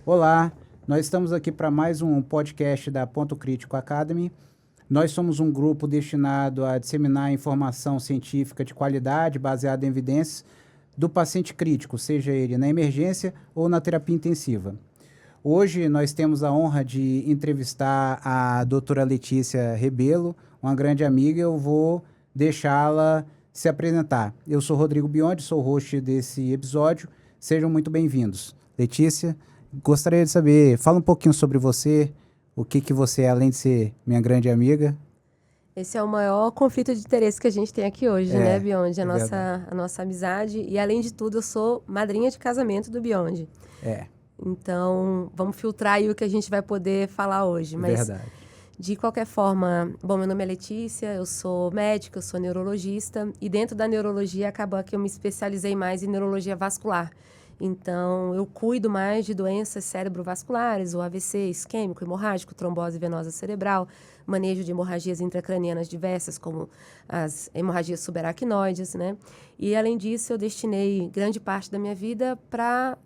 Olá, nós estamos aqui para mais um podcast da Ponto Crítico Academy. Nós somos um grupo destinado a disseminar informação científica de qualidade, baseada em evidências, do paciente crítico, seja ele na emergência ou na terapia intensiva. Hoje nós temos a honra de entrevistar a doutora Letícia Rebelo, uma grande amiga. Eu vou deixá-la se apresentar. Eu sou Rodrigo Biondi, sou o host desse episódio. Sejam muito bem-vindos. Letícia, gostaria de saber, fala um pouquinho sobre você, o que você é, além de ser minha grande amiga. Esse é o maior conflito de interesse que a gente tem aqui hoje, né, Biondi? É verdade. A nossa amizade. E, além de tudo, eu sou madrinha de casamento do Biondi. É, Então, vamos filtrar aí o que a gente vai poder falar hoje. Mas, verdade. de qualquer forma, bom, meu nome é Letícia, eu sou médica, eu sou neurologista. E dentro da neurologia, acabou que eu me especializei mais em neurologia vascular. Então, eu cuido mais de doenças cerebrovasculares, o AVC, isquêmico, hemorrágico, trombose venosa cerebral, manejo de hemorragias intracranianas diversas, como as hemorragias subaracnoides, né? E, além disso, eu destinei grande parte da minha vida para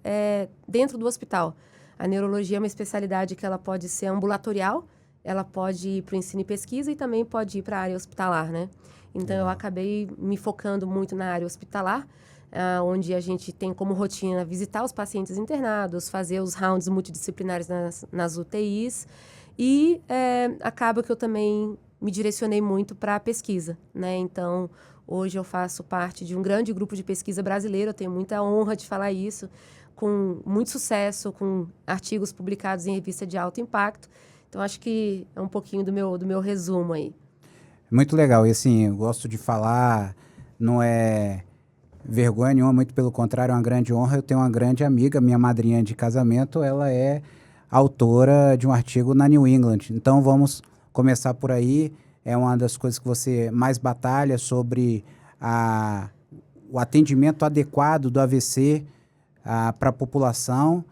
dentro do hospital. A neurologia é uma especialidade que ela pode ser ambulatorial, ela pode ir para o ensino e pesquisa e também pode ir para a área hospitalar, né? Então, eu acabei me focando muito na área hospitalar, onde a gente tem como rotina visitar os pacientes internados, fazer os rounds multidisciplinares nas UTIs e acaba que eu também me direcionei muito para a pesquisa, né? Então, hoje eu faço parte de um grande grupo de pesquisa brasileiro, eu tenho muita honra de falar isso, com muito sucesso, com artigos publicados em revista de alto impacto. Então, acho que é um pouquinho do meu resumo aí. Muito legal. E assim, eu gosto de falar, não é vergonha nenhuma, muito pelo contrário, é uma grande honra. Eu tenho uma grande amiga, minha madrinha de casamento, ela é autora de um artigo na New England. Então vamos começar por aí. É uma das coisas que você mais batalha sobre o atendimento adequado do AVC para a população.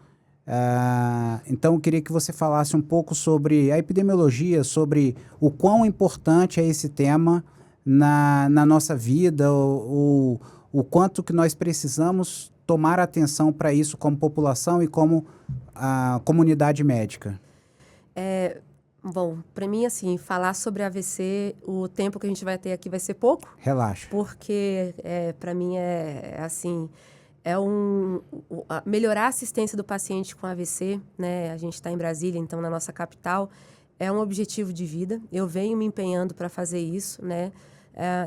Então, eu queria que você falasse um pouco sobre a epidemiologia, sobre o quão importante é esse tema na nossa vida, o quanto que nós precisamos tomar atenção para isso como população e como a comunidade médica. Bom, para mim, assim, falar sobre AVC, o tempo que a gente vai ter aqui vai ser pouco. Relaxa. Porque, para mim, assim, melhorar a assistência do paciente com AVC, né? A gente está em Brasília, então, na nossa capital, é um objetivo de vida. Eu venho me empenhando para fazer isso, né?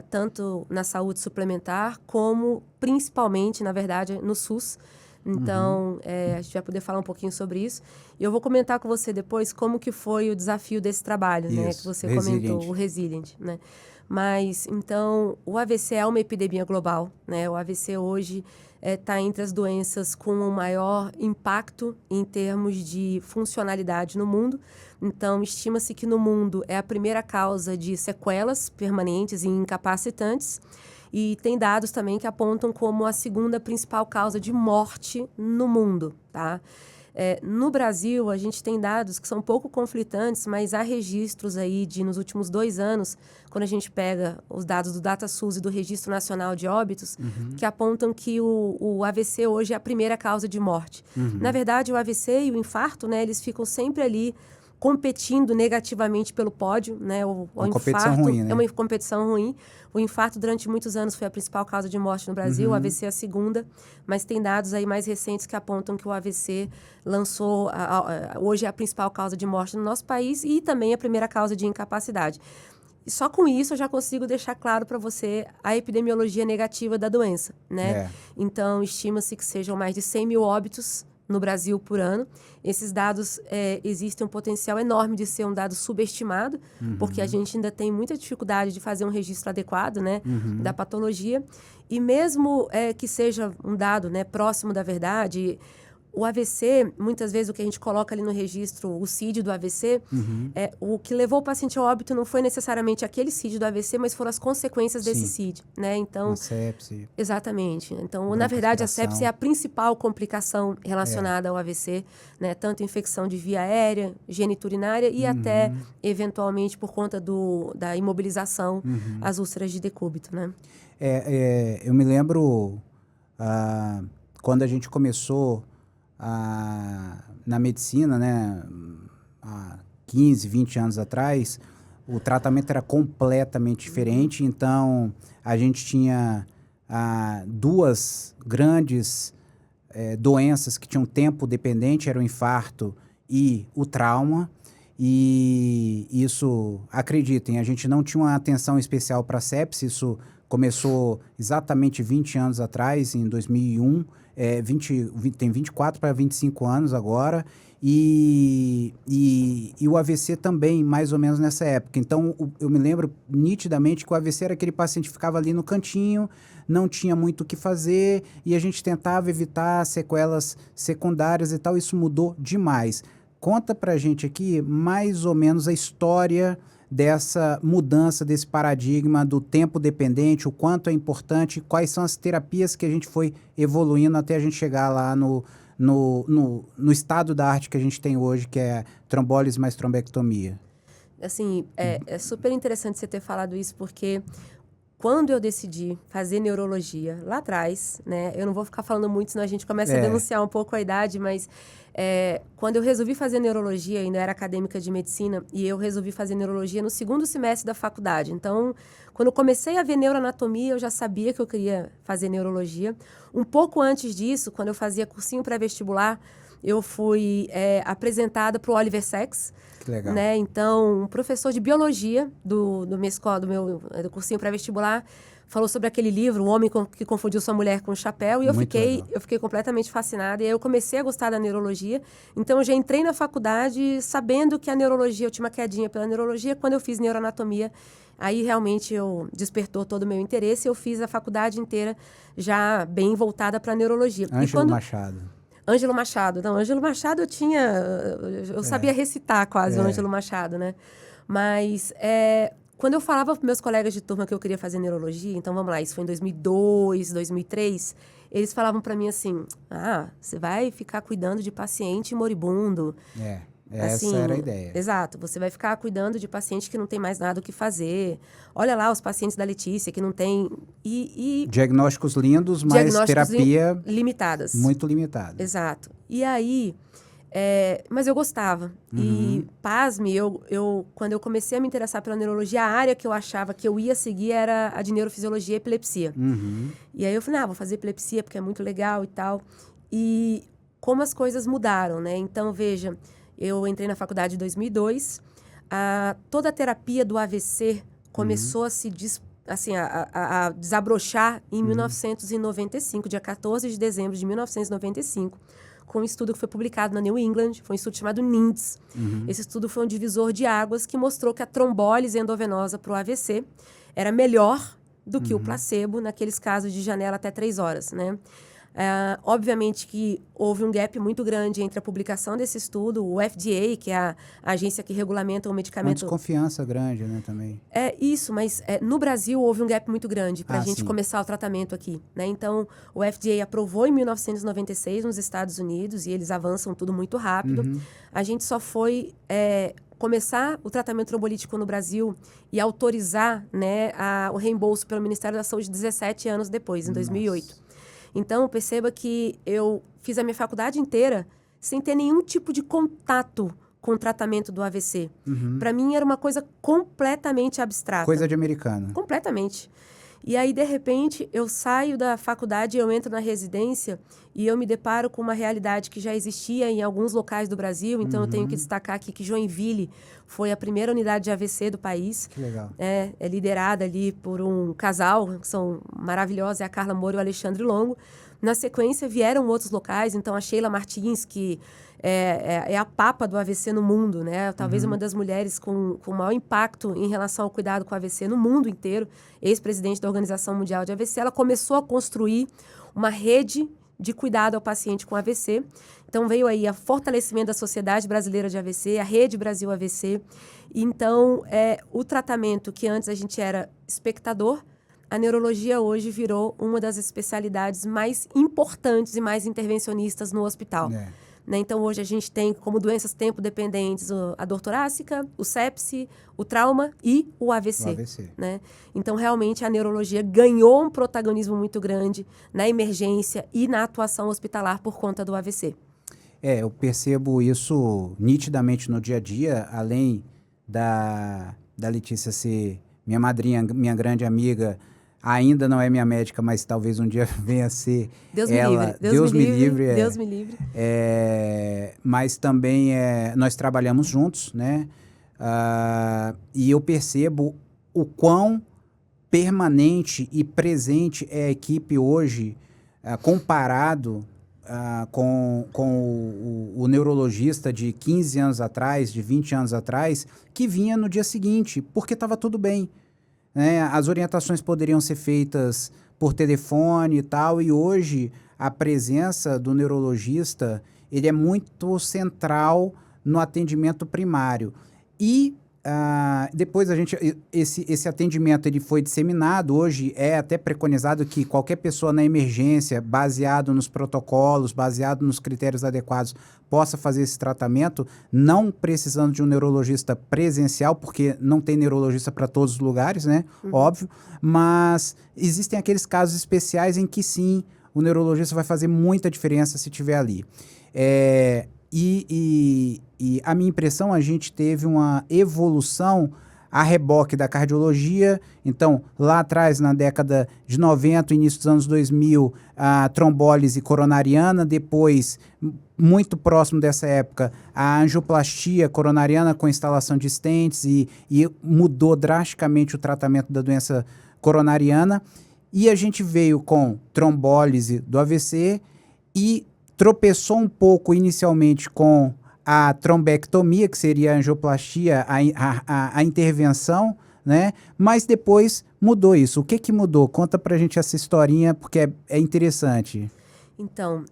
Tanto na saúde suplementar, como, principalmente, na verdade, no SUS. Então, a gente vai poder falar um pouquinho sobre isso. E eu vou comentar com você depois como que foi o desafio desse trabalho, né? Que você comentou, o Resilient, né? Mas, então, o AVC é uma epidemia global, né? O AVC hoje está entre as doenças com o maior impacto em termos de funcionalidade no mundo. Então, estima-se que no mundo é a primeira causa de sequelas permanentes e incapacitantes. E tem dados também que apontam como a segunda principal causa de morte no mundo, tá? No Brasil, a gente tem dados que são pouco conflitantes, mas há registros aí nos últimos 2 anos, quando a gente pega os dados do DataSUS e do Registro Nacional de Óbitos, que apontam que o AVC hoje é a primeira causa de morte. Na verdade, o AVC e o infarto, né, eles ficam sempre ali competindo negativamente pelo pódio, né? Uma competição ruim, né? É uma competição ruim. O infarto, durante muitos anos, foi a principal causa de morte no Brasil, o AVC é a segunda, mas tem dados aí mais recentes que apontam que o AVC hoje é a principal causa de morte no nosso país e também a primeira causa de incapacidade. E só com isso eu já consigo deixar claro para você a epidemiologia negativa da doença, né? Então, estima-se que sejam mais de 100 mil óbitos no Brasil por ano. Esses dados, existem um potencial enorme de ser um dado subestimado, porque a gente ainda tem muita dificuldade de fazer um registro adequado, né, da patologia. E mesmo que seja um dado, né, próximo da verdade, o AVC, muitas vezes o que a gente coloca ali no registro, o CID do AVC, o que levou o paciente ao óbito não foi necessariamente aquele CID do AVC, mas foram as consequências desse CID, né? Então, uma sepse. Exatamente. Então, na verdade, a sepse é a principal complicação relacionada ao AVC, né? Tanto infecção de via aérea, geniturinária e até, eventualmente, por conta da imobilização, as úlceras de decúbito, né? Eu me lembro quando a gente começou na medicina, né, há 15, 20 anos atrás, o tratamento era completamente diferente. Então, a gente tinha duas grandes doenças que tinham tempo dependente, era o infarto e o trauma. E isso, acreditem, a gente não tinha uma atenção especial para sepse. Isso começou exatamente 20 anos atrás, em 2001, tem 24 para 25 anos agora, e o AVC também, mais ou menos nessa época. Então, eu me lembro nitidamente que o AVC era aquele paciente que ficava ali no cantinho, não tinha muito o que fazer, e a gente tentava evitar sequelas secundárias e tal. Isso mudou demais. Conta pra gente aqui mais ou menos a história dessa mudança, desse paradigma do tempo dependente, o quanto é importante, quais são as terapias que a gente foi evoluindo até a gente chegar lá no estado da arte que a gente tem hoje, que é trombólise mais trombectomia. Assim, é super interessante você ter falado isso, porque quando eu decidi fazer neurologia lá atrás, né? Eu não vou ficar falando muito, senão a gente começa a denunciar um pouco a idade, mas quando eu resolvi fazer neurologia, ainda era acadêmica de medicina, e eu resolvi fazer neurologia no segundo semestre da faculdade. Então, quando eu comecei a ver neuroanatomia, eu já sabia que eu queria fazer neurologia. Um pouco antes disso, quando eu fazia cursinho pré-vestibular, eu fui apresentada para o Oliver Sacks. Que legal. Né? Então, um professor de biologia do meu cursinho pré-vestibular falou sobre aquele livro, O Homem que Confundiu Sua Mulher com o Chapéu, e eu fiquei completamente fascinada. E aí eu comecei a gostar da neurologia. Então, eu já entrei na faculdade sabendo que a neurologia, eu tinha uma quedinha pela neurologia. Quando eu fiz neuroanatomia, aí realmente despertou todo o meu interesse. Eu fiz a faculdade inteira já bem voltada para a neurologia. Ângelo Machado. Ângelo Machado. Não, Ângelo Machado eu sabia recitar quase o Ângelo Machado, né? Mas quando eu falava para meus colegas de turma que eu queria fazer neurologia, então vamos lá, isso foi em 2002, 2003, eles falavam para mim assim, você vai ficar cuidando de paciente moribundo. Essa era a ideia. Exato. Você vai ficar cuidando de paciente que não tem mais nada o que fazer. Olha lá os pacientes da Letícia que não tem... Diagnósticos lindos, mas terapia... limitadas. Muito limitada. Exato. E aí... mas eu gostava. E, pasme, quando eu comecei a me interessar pela neurologia, a área que eu achava que eu ia seguir era a de neurofisiologia e epilepsia. E aí eu falei, vou fazer epilepsia porque é muito legal e tal. E como as coisas mudaram, né? Então, veja... Eu entrei na faculdade em 2002. Toda a terapia do AVC começou a desabrochar em 1995, dia 14 de dezembro de 1995, com um estudo que foi publicado na New England. Foi um estudo chamado NINDS. Esse estudo foi um divisor de águas que mostrou que a trombólise endovenosa para o AVC era melhor do que o placebo naqueles casos de janela até 3 horas, né? Obviamente que houve um gap muito grande entre a publicação desse estudo, o FDA, que é a agência que regulamenta o medicamento... Uma desconfiança grande, né, também. Isso, mas no Brasil houve um gap muito grande para a gente começar o tratamento aqui, né? Então, o FDA aprovou em 1996 nos Estados Unidos e eles avançam tudo muito rápido. A gente só foi... começar o tratamento trombolítico no Brasil e autorizar, né, o reembolso pelo Ministério da Saúde 17 anos depois, em 2008. Então, perceba que eu fiz a minha faculdade inteira sem ter nenhum tipo de contato com o tratamento do AVC. Para mim, era uma coisa completamente abstrata. Coisa de americano. Completamente. E aí, de repente, eu saio da faculdade, eu entro na residência e eu me deparo com uma realidade que já existia em alguns locais do Brasil. Então, eu tenho que destacar aqui que Joinville foi a primeira unidade de AVC do país. Que legal. É liderada ali por um casal, que são maravilhosos, é a Carla Moura e o Alexandre Longo. Na sequência, vieram outros locais. Então, a Sheila Martins, que é a papa do AVC no mundo, né? Talvez uma das mulheres com maior impacto em relação ao cuidado com o AVC no mundo inteiro, ex-presidente da Organização Mundial de AVC, ela começou a construir uma rede de cuidado ao paciente com AVC. Então, veio aí o fortalecimento da Sociedade Brasileira de AVC, a Rede Brasil AVC. Então, o tratamento que antes a gente era espectador, a neurologia hoje virou uma das especialidades mais importantes e mais intervencionistas no hospital. Né? Então, hoje a gente tem como doenças tempo-dependentes a dor torácica, o sepse, o trauma e o AVC. Né? Então, realmente, a neurologia ganhou um protagonismo muito grande na emergência e na atuação hospitalar por conta do AVC. Eu percebo isso nitidamente no dia a dia, além da Letícia ser minha madrinha, minha grande amiga, ainda não é minha médica, mas talvez um dia venha a ser Deus ela. me livre. Deus me livre. Deus me livre. Mas também nós trabalhamos juntos, né? E eu percebo o quão permanente e presente é a equipe hoje, comparado com o neurologista de 15 anos atrás, de 20 anos atrás, que vinha no dia seguinte, porque estava tudo bem, né? As orientações poderiam ser feitas por telefone e tal, e hoje a presença do neurologista, ele é muito central no atendimento primário. E depois esse atendimento ele foi disseminado. Hoje é até preconizado que qualquer pessoa na emergência, baseado nos protocolos, baseado nos critérios adequados, possa fazer esse tratamento, não precisando de um neurologista presencial, porque não tem neurologista para todos os lugares, né? Óbvio. Mas existem aqueles casos especiais em que sim, o neurologista vai fazer muita diferença se estiver ali. E a minha impressão, a gente teve uma evolução a reboque da cardiologia. Então, lá atrás, na década de 90, início dos anos 2000, a trombólise coronariana. Depois, muito próximo dessa época, a angioplastia coronariana com instalação de stents e mudou drasticamente o tratamento da doença coronariana. E a gente veio com trombólise do AVC e tropeçou um pouco inicialmente com a trombectomia, que seria a angioplastia, a intervenção, né? Mas depois mudou isso. O que mudou? Conta pra gente essa historinha, porque é interessante. Então,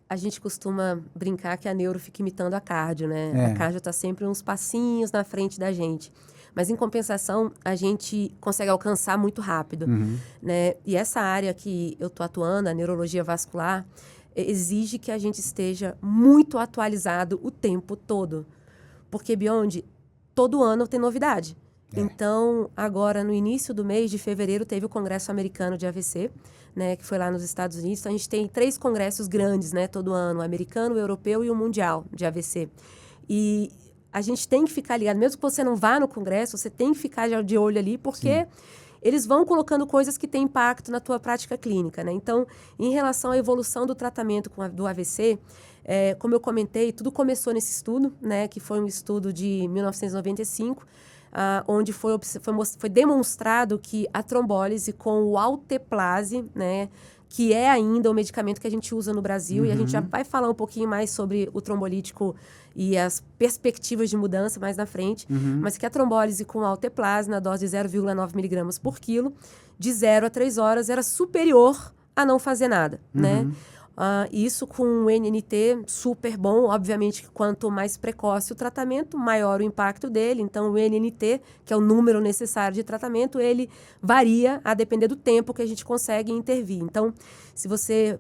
a gente costuma brincar que a neuro fica imitando a cardio, né? A cardio está sempre uns passinhos na frente da gente. Mas, em compensação, a gente consegue alcançar muito rápido, né? E essa área que eu estou atuando, a neurologia vascular, exige que a gente esteja muito atualizado o tempo todo. Porque, Beyond, todo ano tem novidade. Então, agora, no início do mês de fevereiro, teve o Congresso Americano de AVC, né, que foi lá nos Estados Unidos. Então, a gente tem 3 congressos grandes, né, todo ano, o americano, o europeu e o mundial de AVC. E a gente tem que ficar ligado. Mesmo que você não vá no congresso, você tem que ficar de olho ali, porque... Sim. Eles vão colocando coisas que têm impacto na tua prática clínica, né? Então, em relação à evolução do tratamento do AVC, como eu comentei, tudo começou nesse estudo, né? Que foi um estudo de 1995, onde foi demonstrado que a trombólise com o alteplase, né? Que é ainda o medicamento que a gente usa no Brasil, e a gente já vai falar um pouquinho mais sobre o trombolítico e as perspectivas de mudança mais na frente, mas que a trombólise com alteplase, na dose de 0,9 miligramas por quilo, de 0 a 3 horas, era superior a não fazer nada, né? Isso com um NNT super bom. Obviamente que quanto mais precoce o tratamento, maior o impacto dele. Então, o NNT, que é o número necessário de tratamento, ele varia a depender do tempo que a gente consegue intervir. Então, se você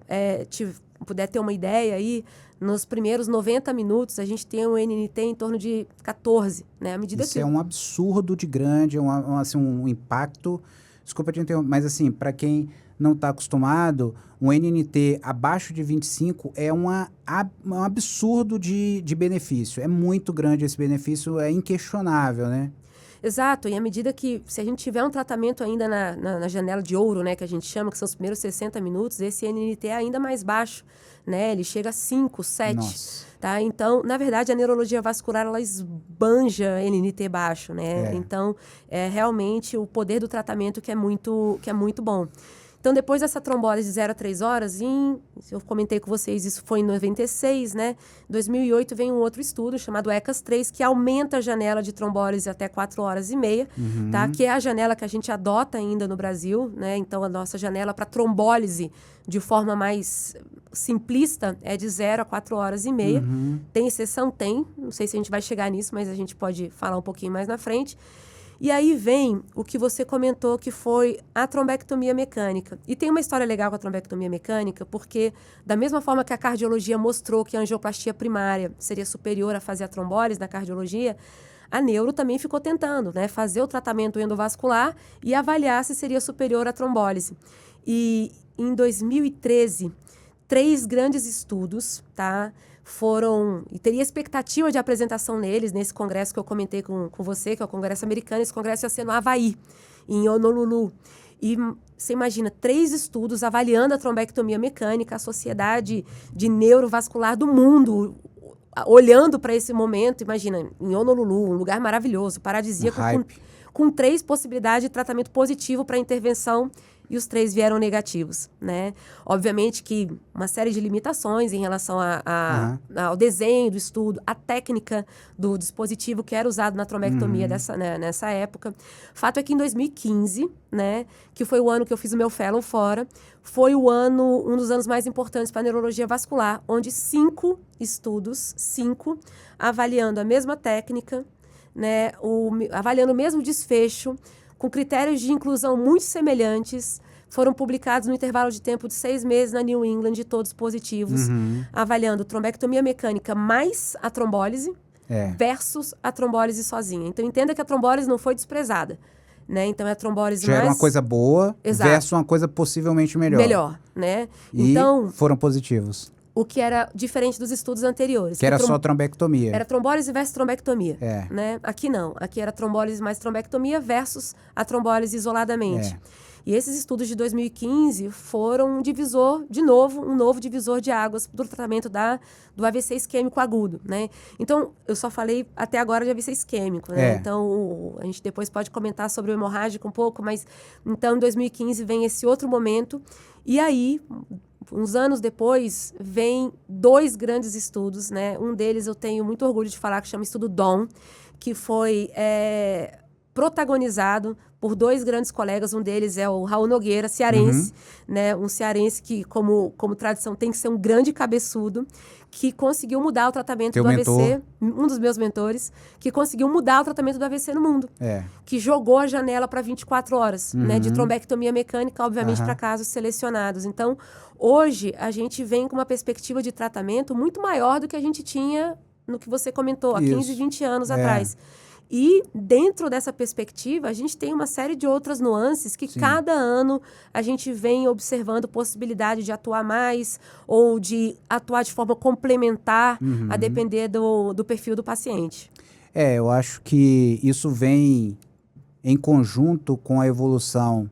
puder ter uma ideia aí, nos primeiros 90 minutos, a gente tem um NNT em torno de 14, né? À medida Isso é um absurdo de grande, um impacto... Desculpa te interromper, mas assim, para quem não está acostumado, um NNT abaixo de 25 é um absurdo de benefício. É muito grande esse benefício, é inquestionável, né? Exato, e à medida que, se a gente tiver um tratamento ainda na janela de ouro, né, que a gente chama, que são os primeiros 60 minutos, esse NNT é ainda mais baixo, né? Ele chega a 5, 7. Nossa. Tá? Então, na verdade, a neurologia vascular, ela esbanja NNT baixo, né? Então, é realmente o poder do tratamento que é muito bom. Então, depois dessa trombólise de 0 a 3 horas, eu comentei com vocês, isso foi em 96, né? Em 2008 vem um outro estudo chamado ECAS-3, que aumenta a janela de trombólise até 4 horas e meia, tá? Que é a janela que a gente adota ainda no Brasil, né? Então, a nossa janela para trombólise, de forma mais simplista, é de 0 a 4 horas e meia. Tem exceção? Tem. Não sei se a gente vai chegar nisso, mas a gente pode falar um pouquinho mais na frente. E aí vem o que você comentou, que foi a trombectomia mecânica. E tem uma história legal com a trombectomia mecânica, porque da mesma forma que a cardiologia mostrou que a angioplastia primária seria superior a fazer a trombólise na cardiologia, a neuro também ficou tentando, né, fazer o tratamento endovascular e avaliar se seria superior à trombólise. E em 2013, 3 grandes estudos, tá? E teria expectativa de apresentação neles, nesse congresso que eu comentei com você, que é o Congresso Americano. Esse congresso ia ser no Havaí, em Honolulu. E você imagina, 3 estudos avaliando a trombectomia mecânica, a Sociedade de Neurovascular do Mundo, olhando para esse momento. Imagina, em Honolulu, um lugar maravilhoso, paradisíaco, com 3 possibilidades de tratamento positivo para intervenção, e os 3 vieram negativos, né? Obviamente que uma série de limitações em relação ao desenho do estudo, a técnica do dispositivo que era usado na trombectomia nessa época. Fato é que em 2015, né, que foi o ano que eu fiz o meu fellow fora, foi um dos anos mais importantes para a neurologia vascular, onde 5 estudos, avaliando a mesma técnica, né, avaliando o mesmo desfecho, com critérios de inclusão muito semelhantes, foram publicados no intervalo de tempo de 6 meses na New England, todos positivos, avaliando trombectomia mecânica mais a trombólise versus a trombólise sozinha. Então, entenda que a trombólise não foi desprezada, né? Então, é a trombólise já era uma coisa boa versus uma coisa possivelmente melhor. Melhor, né? E então, foram positivos. O que era diferente dos estudos anteriores. Que era só trombectomia. Era trombólise versus trombectomia. Né? Aqui não. Aqui era trombólise mais trombectomia versus a trombólise isoladamente. E esses estudos de 2015 foram um novo divisor de águas do tratamento do AVC isquêmico agudo, né? Então, eu só falei até agora de AVC isquêmico, né? Então, a gente depois pode comentar sobre o hemorrágico um pouco, mas então, em 2015 vem esse outro momento. E aí, uns anos depois, vem 2 grandes estudos, né? Um deles eu tenho muito orgulho de falar, que chama Estudo DAWN, que foi protagonizado por 2 grandes colegas. Um deles é o Raul Nogueira, cearense, né? Um cearense que, como tradição, tem que ser um grande cabeçudo, que conseguiu mudar o tratamento do AVC, um dos meus mentores, que conseguiu mudar o tratamento do AVC no mundo. Que jogou a janela para 24 horas, né? De trombectomia mecânica, obviamente, para casos selecionados. Então, hoje, a gente vem com uma perspectiva de tratamento muito maior do que a gente tinha no que você comentou, há 15, 20 anos atrás. E, dentro dessa perspectiva, a gente tem uma série de outras nuances que cada ano a gente vem observando possibilidade de atuar mais ou de atuar de forma complementar, a depender do perfil do paciente. Eu acho que isso vem em conjunto com a evolução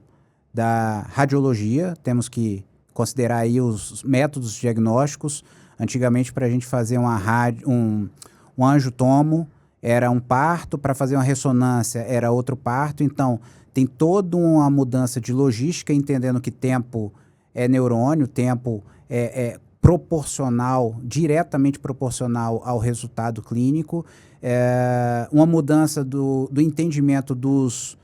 da radiologia. Temos que considerar aí os métodos diagnósticos. Antigamente, para a gente fazer um angiotomo, era um parto, para fazer uma ressonância era outro parto. Então, tem toda uma mudança de logística, entendendo que tempo é neurônio, tempo é proporcional, diretamente proporcional ao resultado clínico. Uma mudança do entendimento dos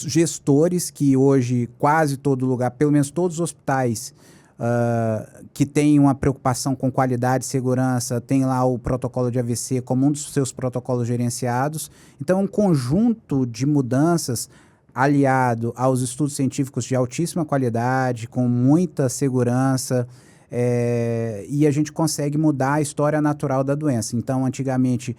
gestores, que hoje quase todo lugar, pelo menos todos os hospitais que tem uma preocupação com qualidade e segurança, tem lá o protocolo de AVC como um dos seus protocolos gerenciados. Então, um conjunto de mudanças aliado aos estudos científicos de altíssima qualidade, com muita segurança, e a gente consegue mudar a história natural da doença. Então, antigamente,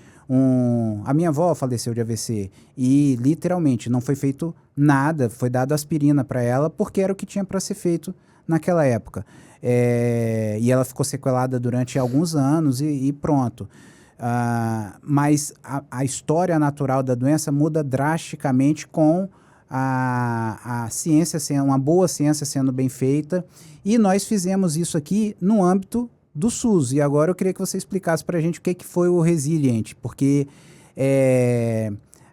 a minha avó faleceu de AVC e, literalmente, não foi feito nada, foi dado aspirina para ela, porque era o que tinha para ser feito naquela época. E ela ficou sequelada durante alguns anos e pronto. Mas a história natural da doença muda drasticamente com a ciência, uma boa ciência sendo bem feita. E nós fizemos isso aqui no âmbito do SUS. E agora eu queria que você explicasse para a gente o que foi o Resilient, porque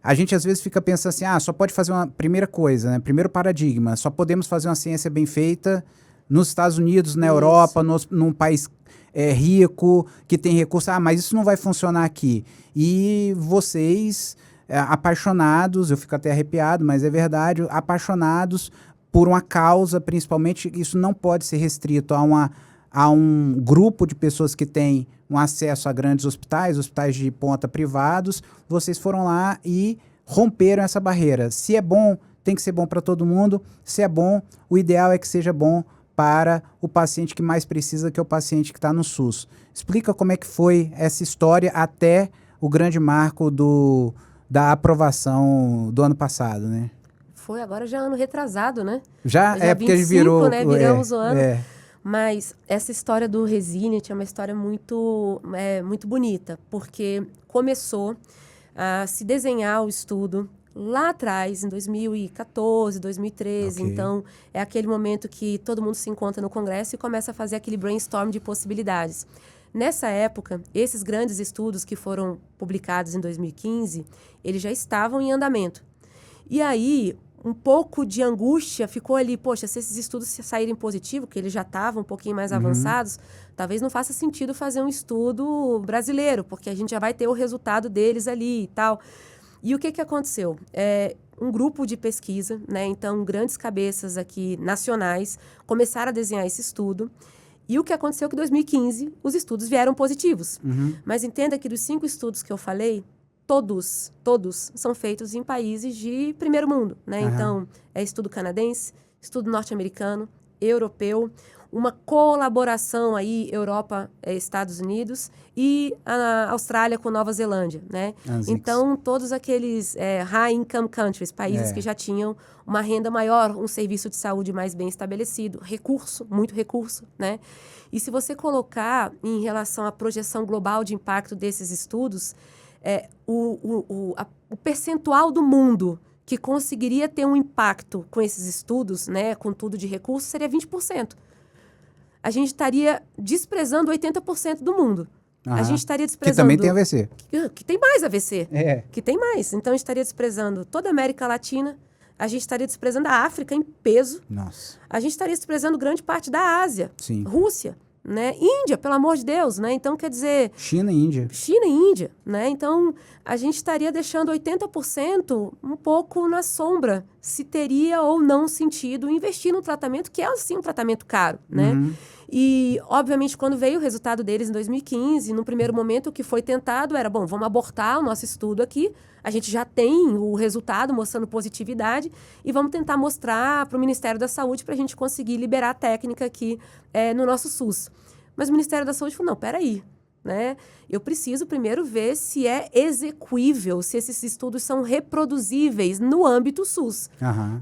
a gente às vezes fica pensando assim, só pode fazer uma primeira coisa, né? Primeiro paradigma, só podemos fazer uma ciência bem feita nos Estados Unidos, na Europa, num país rico, que tem recursos. Mas isso não vai funcionar aqui. E vocês, apaixonados, eu fico até arrepiado, mas é verdade, apaixonados por uma causa, principalmente, isso não pode ser restrito a um grupo de pessoas que têm um acesso a grandes hospitais de ponta privados. Vocês foram lá e romperam essa barreira. Se é bom, tem que ser bom para todo mundo. Se é bom, o ideal é que seja bom para o paciente que mais precisa, que é o paciente que está no SUS. Explica como é que foi essa história até o grande marco da aprovação do ano passado, né? Foi agora já ano retrasado, né? Já é porque 25, virou... né? Viramos o ano. Mas essa história do Resilient é uma história muito bonita, porque começou a se desenhar o estudo lá atrás, em 2014, 2013. Ok. Então, é aquele momento que todo mundo se encontra no Congresso e começa a fazer aquele brainstorm de possibilidades. Nessa época, esses grandes estudos que foram publicados em 2015, eles já estavam em andamento. E aí, um pouco de angústia ficou ali, poxa, se esses estudos saírem positivo, que eles já estavam um pouquinho mais avançados, talvez não faça sentido fazer um estudo brasileiro, porque a gente já vai ter o resultado deles ali e tal. E o que aconteceu? Um grupo de pesquisa, né? Então, grandes cabeças aqui nacionais começaram a desenhar esse estudo. E o que aconteceu é que em 2015 os estudos vieram positivos. Mas entenda que dos 5 estudos que eu falei, todos são feitos em países de primeiro mundo, né? Então, é estudo canadense, estudo norte-americano, europeu, uma colaboração aí Europa, Estados Unidos e a Austrália com Nova Zelândia, né? Então, todos aqueles high income countries, países que já tinham uma renda maior, um serviço de saúde mais bem estabelecido, muito recurso, né? E se você colocar em relação à projeção global de impacto desses estudos, o percentual do mundo que conseguiria ter um impacto com esses estudos, né, com tudo de recursos, seria 20%. A gente estaria desprezando 80% do mundo. A gente estaria desprezando... Que também tem AVC. Que tem mais AVC. É. Que tem mais. Então, a gente estaria desprezando toda a América Latina. A gente estaria desprezando a África em peso. Nossa. A gente estaria desprezando grande parte da Ásia. Sim. Rússia, né? Índia, pelo amor de Deus, né? Então, quer dizer... China e Índia. China e Índia, né? Então, a gente estaria deixando 80% um pouco na sombra, se teria ou não sentido investir num tratamento que é, assim, um tratamento caro, né? E, obviamente, quando veio o resultado deles em 2015, no primeiro momento, o que foi tentado era, bom, vamos abortar o nosso estudo aqui, a gente já tem o resultado mostrando positividade e vamos tentar mostrar para o Ministério da Saúde para a gente conseguir liberar a técnica aqui no nosso SUS. Mas o Ministério da Saúde falou, não, peraí, né? Eu preciso primeiro ver se é execuível, se esses estudos são reproduzíveis no âmbito SUS,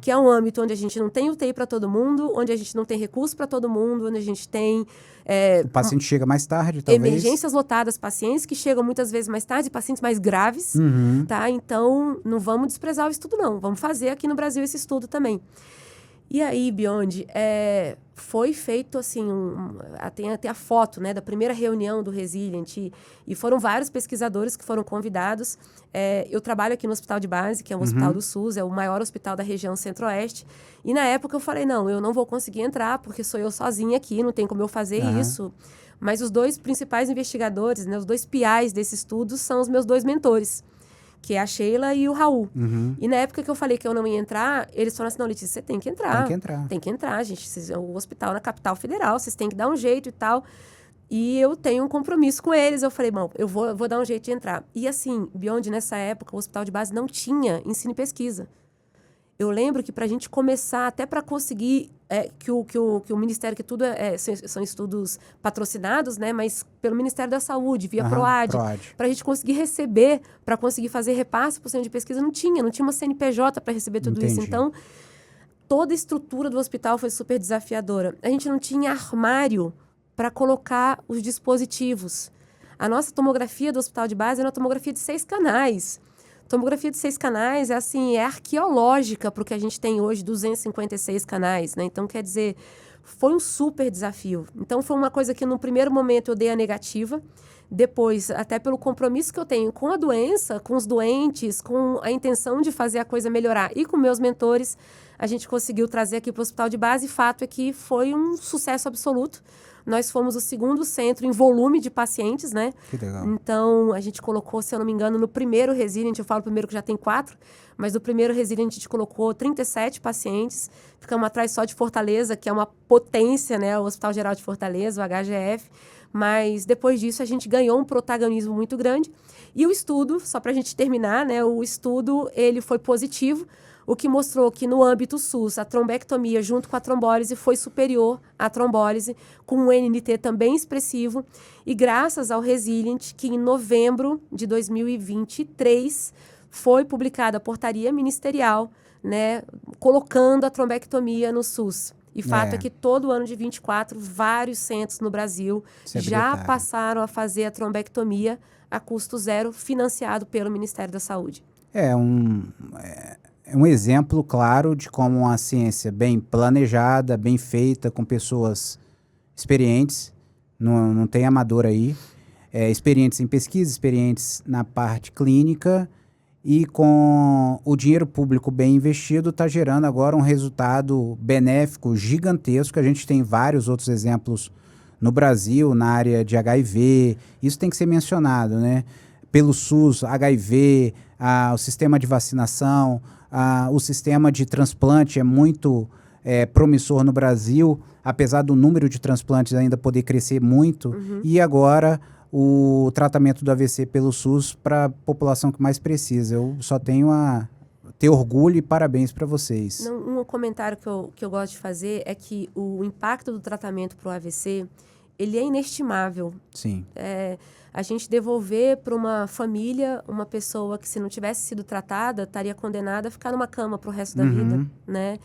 que é um âmbito onde a gente não tem UTI para todo mundo, onde a gente não tem recurso para todo mundo, onde a gente tem... o paciente chega mais tarde, talvez. Emergências lotadas, pacientes que chegam muitas vezes mais tarde, pacientes mais graves, tá? Então, não vamos desprezar o estudo, não. Vamos fazer aqui no Brasil esse estudo também. E aí, Beyond, foi feito, assim, tem até a foto, né, da primeira reunião do Resilient, e foram vários pesquisadores que foram convidados. Eu trabalho aqui no Hospital de Base, que é um hospital do SUS, é o maior hospital da região Centro-Oeste, e na época eu falei, não, eu não vou conseguir entrar, porque sou eu sozinha aqui, não tem como eu fazer isso. Mas os 2 principais investigadores, né, os 2 PIs desse estudo são os meus 2 mentores, que é a Sheila e o Raul. E na época que eu falei que eu não ia entrar, eles falaram assim, não, Letícia, você tem que entrar. Tem que entrar, gente. O hospital na capital federal, vocês têm que dar um jeito e tal. E eu tenho um compromisso com eles. Eu falei, bom, eu vou dar um jeito de entrar. E assim, Beyond, nessa época, o hospital de base não tinha ensino e pesquisa. Eu lembro que para a gente começar, até para conseguir que o Ministério, que tudo são estudos patrocinados, né, mas pelo Ministério da Saúde, via PROAD, para a gente conseguir receber, para conseguir fazer repasse para o centro de pesquisa, não tinha uma CNPJ para receber tudo isso. Então, toda a estrutura do hospital foi super desafiadora. A gente não tinha armário para colocar os dispositivos. A nossa tomografia do hospital de base era uma tomografia de 6 canais. Tomografia de 6 canais é arqueológica para o que a gente tem hoje, 256 canais, né? Então, quer dizer, foi um super desafio. Então, foi uma coisa que no primeiro momento eu dei a negativa, depois, até pelo compromisso que eu tenho com a doença, com os doentes, com a intenção de fazer a coisa melhorar e com meus mentores, a gente conseguiu trazer aqui para o hospital de base, e fato é que foi um sucesso absoluto. Nós fomos o 2º centro em volume de pacientes, né? Que legal. Então, a gente colocou, se eu não me engano, no primeiro Resilient, eu falo primeiro que já tem 4, mas no primeiro Resilient a gente colocou 37 pacientes. Ficamos atrás só de Fortaleza, que é uma potência, né? O Hospital Geral de Fortaleza, o HGF. Mas depois disso a gente ganhou um protagonismo muito grande. E o estudo, só para a gente terminar, né? O estudo, ele foi positivo, o que mostrou que no âmbito SUS, a trombectomia junto com a trombólise foi superior à trombólise, com um NNT também expressivo. E graças ao Resilient, que em novembro de 2023 foi publicada a portaria ministerial, né, colocando a trombectomia no SUS. E fato é que todo ano de 24, vários centros no Brasil já passaram a fazer a trombectomia a custo zero, financiado pelo Ministério da Saúde. É um exemplo claro de como uma ciência bem planejada, bem feita, com pessoas experientes, não tem amador aí, experientes em pesquisa, experientes na parte clínica, e com o dinheiro público bem investido, está gerando agora um resultado benéfico gigantesco. A gente tem vários outros exemplos no Brasil, na área de HIV, isso tem que ser mencionado, né? Pelo SUS, HIV, o sistema de vacinação, o sistema de transplante é muito promissor no Brasil, apesar do número de transplantes ainda poder crescer muito, e agora o tratamento do AVC pelo SUS para a população que mais precisa. Eu só tenho a ter orgulho e parabéns para vocês. Um comentário que eu gosto de fazer é que o impacto do tratamento para o AVC, ele é inestimável. Sim. A gente devolver para uma família uma pessoa que, se não tivesse sido tratada, estaria condenada a ficar numa cama para o resto da vida, né?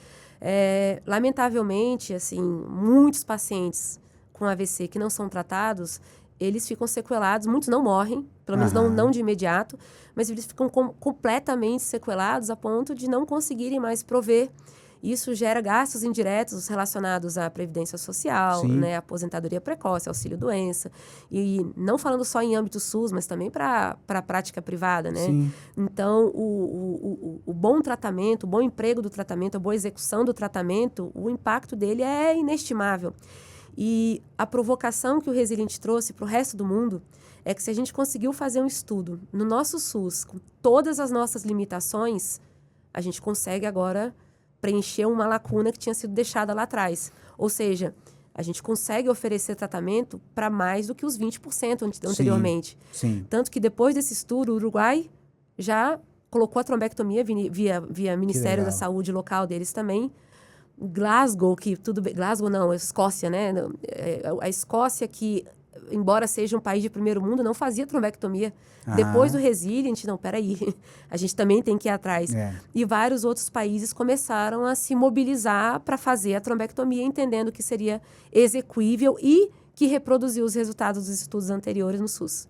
Lamentavelmente, assim, muitos pacientes com AVC que não são tratados, eles ficam sequelados, muitos não morrem, pelo menos não de imediato, mas eles ficam completamente sequelados a ponto de não conseguirem mais prover. Isso gera gastos indiretos relacionados à previdência social, né, aposentadoria precoce, auxílio-doença, e não falando só em âmbito SUS, mas também para a prática privada, né? Sim. Então, o bom tratamento, o bom emprego do tratamento, a boa execução do tratamento, o impacto dele é inestimável. E a provocação que o Resiliente trouxe para o resto do mundo é que, se a gente conseguiu fazer um estudo no nosso SUS, com todas as nossas limitações, a gente consegue agora preencher uma lacuna que tinha sido deixada lá atrás. Ou seja, a gente consegue oferecer tratamento para mais do que os 20% anteriormente. Sim. Tanto que, depois desse estudo, o Uruguai já colocou a trombectomia via Ministério da Saúde local deles também. Glasgow, Glasgow não, a Escócia, né? A Escócia, que, embora seja um país de primeiro mundo, não fazia trombectomia. Depois do Resilient, não, peraí, a gente também tem que ir atrás. E vários outros países começaram a se mobilizar para fazer a trombectomia, entendendo que seria execuível e que reproduziu os resultados dos estudos anteriores no SUS.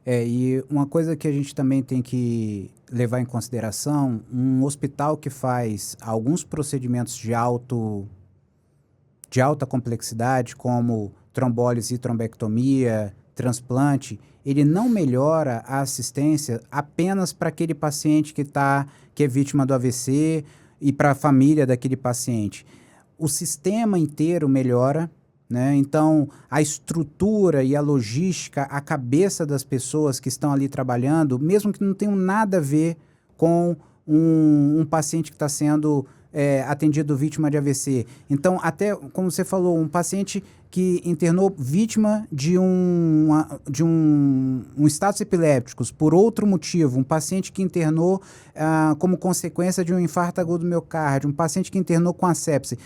E uma coisa que a gente também tem que levar em consideração, um hospital que faz alguns procedimentos de alta complexidade, como trombólise e trombectomia, transplante, ele não melhora a assistência apenas para aquele paciente que é vítima do AVC e para a família daquele paciente. O sistema inteiro melhora, né? Então, a estrutura e a logística, a cabeça das pessoas que estão ali trabalhando, mesmo que não tenham nada a ver com um paciente que está sendo atendido vítima de AVC. Então, até, como você falou, um paciente que internou vítima de um status epilépticos por outro motivo, um paciente que internou como consequência de um infarto agudo do miocárdio, um paciente que internou com asepse,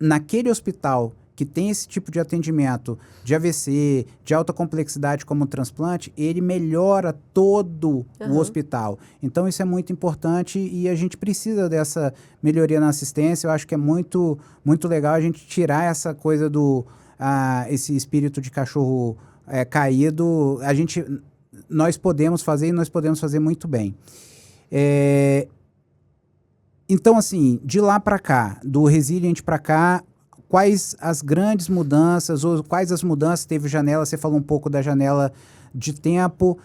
naquele hospital que tem esse tipo de atendimento de AVC, de alta complexidade como o transplante, ele melhora todo o hospital. Então, isso é muito importante e a gente precisa dessa melhoria na assistência. Eu acho que é muito, muito legal a gente tirar essa coisa esse espírito de cachorro caído. Nós podemos fazer e nós podemos fazer muito bem. Então, assim, de lá para cá, do Resilient para cá, quais as grandes mudanças, ou quais as mudanças teve janela? Você falou um pouco da janela de tempo.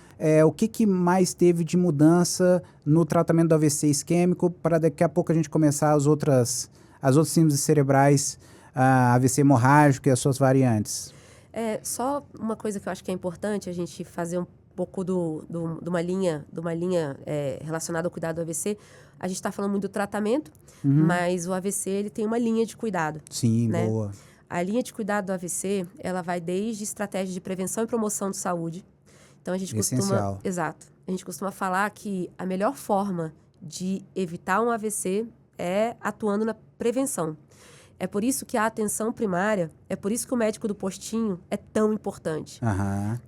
O que mais teve de mudança no tratamento do AVC isquêmico, para daqui a pouco a gente começar as outras síndromes cerebrais, AVC hemorrágico e as suas variantes? Só uma coisa que eu acho que é importante a gente fazer um pouco de uma linha relacionada ao cuidado do AVC. A gente está falando muito do tratamento, mas o AVC ele tem uma linha de cuidado. Sim, né? Boa. A linha de cuidado do AVC, ela vai desde estratégias de prevenção e promoção de saúde. Então, a gente Essencial. A gente costuma falar que a melhor forma de evitar um AVC é atuando na prevenção. É por isso que a atenção primária, é por isso que o médico do postinho é tão importante.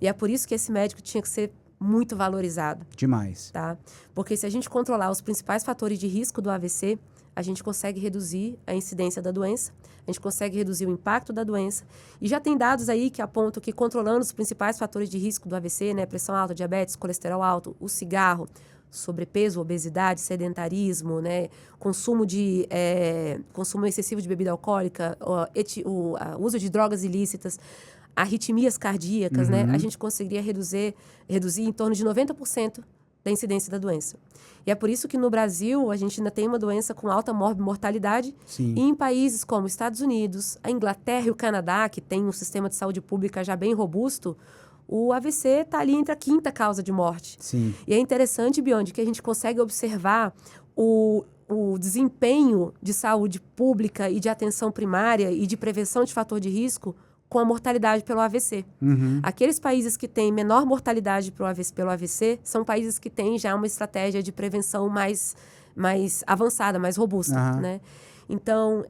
E é por isso que esse médico tinha que ser muito valorizado. Demais. Tá? Porque, se a gente controlar os principais fatores de risco do AVC, a gente consegue reduzir a incidência da doença, a gente consegue reduzir o impacto da doença. E já tem dados aí que apontam que controlando os principais fatores de risco do AVC, né, pressão alta, diabetes, colesterol alto, o cigarro, sobrepeso, obesidade, sedentarismo, né, consumo excessivo de bebida alcoólica, o uso de drogas ilícitas, arritmias cardíacas, né, a gente conseguiria reduzir em torno de 90% da incidência da doença. E é por isso que no Brasil a gente ainda tem uma doença com alta mortalidade. Sim. E em países como Estados Unidos, a Inglaterra e o Canadá, que tem um sistema de saúde pública já bem robusto, o AVC está ali entre a 5ª causa de morte. Sim. E é interessante, Biondi, que a gente consegue observar o desempenho de saúde pública e de atenção primária e de prevenção de fator de risco com a mortalidade pelo AVC. Aqueles países que têm menor mortalidade pelo AVC são países que têm já uma estratégia de prevenção mais avançada, mais robusta, né? Então,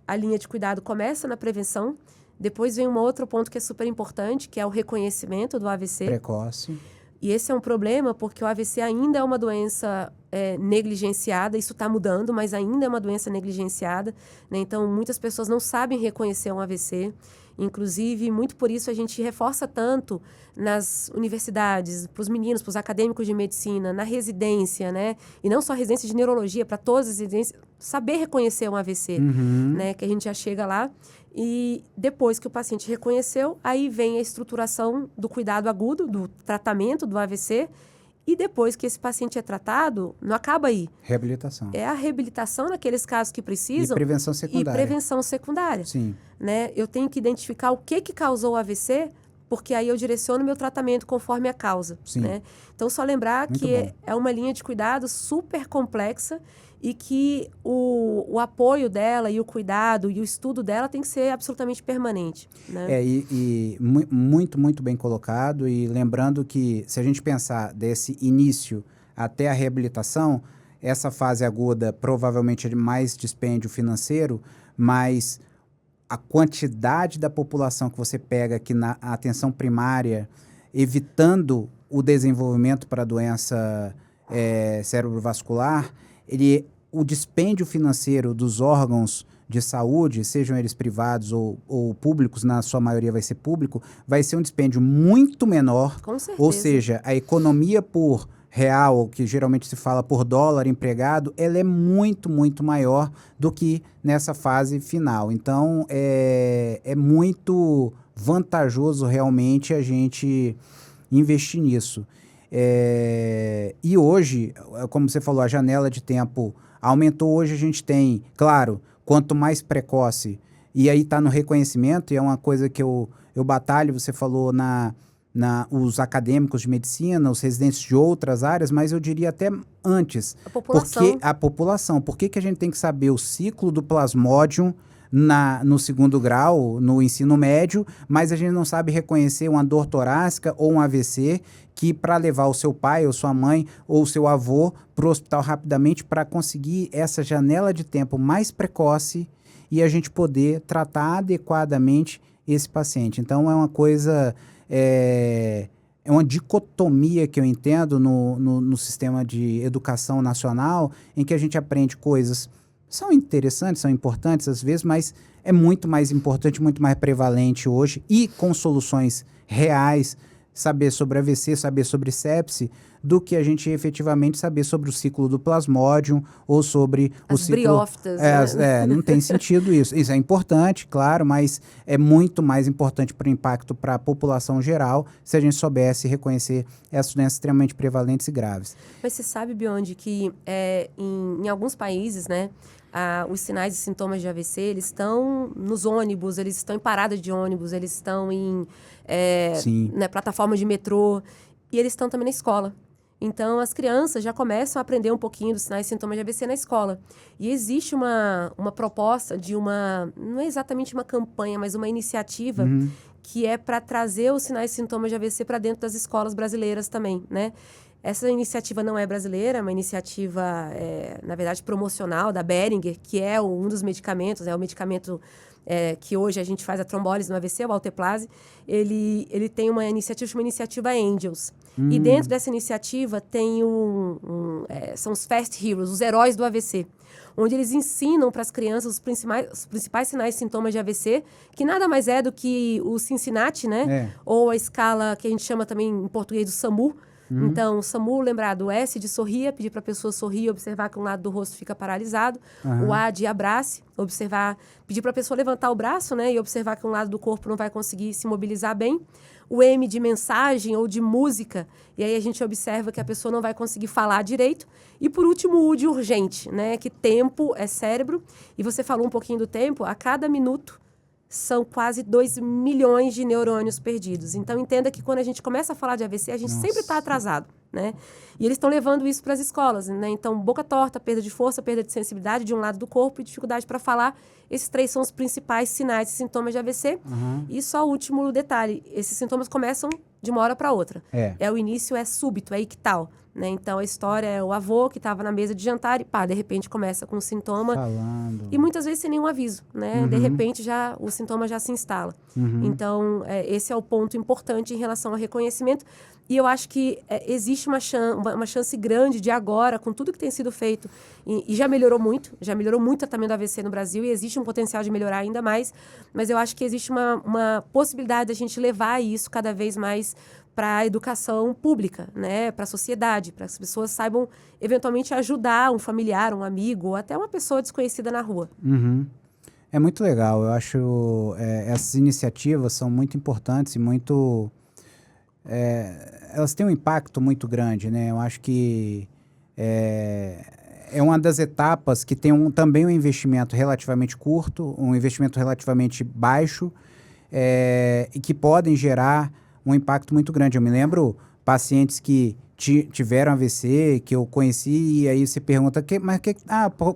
a linha de cuidado começa na prevenção, depois vem um outro ponto que é super importante, que é o reconhecimento do AVC. Precoce. E esse é um problema porque o AVC ainda é uma doença negligenciada, isso está mudando, mas ainda é uma doença negligenciada, né? Então, muitas pessoas não sabem reconhecer um AVC. Inclusive, muito por isso a gente reforça tanto nas universidades, para os meninos, para os acadêmicos de medicina, na residência, né? E não só residência de neurologia, para todas as residências, saber reconhecer um AVC, né? Que a gente já chega lá. E depois que o paciente reconheceu, aí vem a estruturação do cuidado agudo, do tratamento do AVC. E depois que esse paciente é tratado, não acaba aí. Reabilitação. É a reabilitação naqueles casos que precisam. E prevenção secundária. E prevenção secundária. Sim. Né? Eu tenho que identificar o que causou o AVC, porque aí eu direciono meu tratamento conforme a causa. Sim. Né? Então, só lembrar Muito que bom. é uma linha de cuidado super complexa e que o apoio dela e o cuidado e o estudo dela tem que ser absolutamente permanente. Né? Muito, muito bem colocado. E lembrando que, se a gente pensar desse início até a reabilitação, essa fase aguda provavelmente é de mais dispêndio financeiro, mas a quantidade da população que você pega aqui na atenção primária, evitando o desenvolvimento para a doença cerebrovascular, o dispêndio financeiro dos órgãos de saúde, sejam eles privados ou públicos, na sua maioria vai ser público, vai ser um dispêndio muito menor. Com certeza. Ou seja, a economia por real, que geralmente se fala por dólar empregado, ela é muito, muito maior do que nessa fase final. Então, é muito vantajoso realmente a gente investir nisso. E hoje, como você falou, a janela de tempo aumentou. Hoje a gente tem, claro, quanto mais precoce, e aí está no reconhecimento, e é uma coisa que eu batalho, você falou os acadêmicos de medicina, os residentes de outras áreas, mas eu diria até antes. A população. A população. Por que a gente tem que saber o ciclo do plasmódium no 2º grau, no ensino médio, mas a gente não sabe reconhecer uma dor torácica ou um AVC, que para levar o seu pai ou sua mãe ou o seu avô para o hospital rapidamente para conseguir essa janela de tempo mais precoce e a gente poder tratar adequadamente esse paciente. Então, é uma coisa... É uma dicotomia que eu entendo no sistema de educação nacional, em que a gente aprende coisas são interessantes, são importantes às vezes, mas é muito mais importante, muito mais prevalente hoje e com soluções reais, saber sobre AVC, saber sobre sepse, do que a gente efetivamente saber sobre o ciclo do plasmódium ou sobre o ciclo... briófitas. Não tem sentido isso. Isso é importante, claro, mas é muito mais importante para o impacto para a população geral se a gente soubesse reconhecer essas doenças extremamente prevalentes e graves. Mas você sabe, Biondi, que em alguns países, né, os sinais e sintomas de AVC, eles estão nos ônibus, eles estão em paradas de ônibus, eles estão em plataformas de metrô e eles estão também na escola. Então, as crianças já começam a aprender um pouquinho dos sinais e sintomas de AVC na escola. E existe uma proposta de não é exatamente uma campanha, mas uma iniciativa que é para trazer os sinais e sintomas de AVC para dentro das escolas brasileiras também, né? Essa iniciativa não é brasileira, é uma iniciativa, na verdade, promocional da Boehringer, que é um dos medicamentos, é o medicamento que hoje a gente faz a trombólise no AVC, o Alteplase, ele tem uma iniciativa, chama Iniciativa Angels. E dentro dessa iniciativa tem são os Fast Heroes, os heróis do AVC, onde eles ensinam para as crianças os principais sinais e sintomas de AVC, que nada mais é do que o Cincinnati, né? Ou a escala que a gente chama também em português do SAMU. Então, o SAMU, lembrar do S de sorria, pedir para a pessoa sorrir, observar que um lado do rosto fica paralisado. O A de abrace, pedir para a pessoa levantar o braço, né? E observar que um lado do corpo não vai conseguir se mobilizar bem. O M de mensagem ou de música, e aí a gente observa que a pessoa não vai conseguir falar direito. E por último, o U de urgente, né? Que tempo é cérebro. E você falou um pouquinho do tempo, a cada minuto são quase 2 milhões de neurônios perdidos. Então, entenda que quando a gente começa a falar de AVC, a gente sempre está atrasado, né? E eles estão levando isso para as escolas, né? Então, boca torta, perda de força, perda de sensibilidade de um lado do corpo e dificuldade para falar. Esses 3 são os principais sinais e sintomas de AVC. E só o último detalhe, esses sintomas começam de uma hora para outra. O início é súbito, é ictal. Né? Então, a história é o avô que estava na mesa de jantar e, de repente, começa com um sintoma. Falando. E muitas vezes sem nenhum aviso, né? De repente, o sintoma já se instala. Então, esse é o ponto importante em relação ao reconhecimento. E eu acho que existe uma chance grande de agora, com tudo que tem sido feito, e já melhorou muito o tratamento do AVC no Brasil, e existe um potencial de melhorar ainda mais, mas eu acho que existe uma possibilidade da gente levar isso cada vez mais para a educação pública, né? Para a sociedade, para que as pessoas saibam eventualmente ajudar um familiar, um amigo, ou até uma pessoa desconhecida na rua. É muito legal. Eu acho essas iniciativas são muito importantes e muito... elas têm um impacto muito grande, né? Eu acho que é uma das etapas que tem também um investimento relativamente curto, um investimento relativamente baixo, e que podem gerar um impacto muito grande. Eu me lembro pacientes que tiveram AVC, que eu conheci, e aí você pergunta,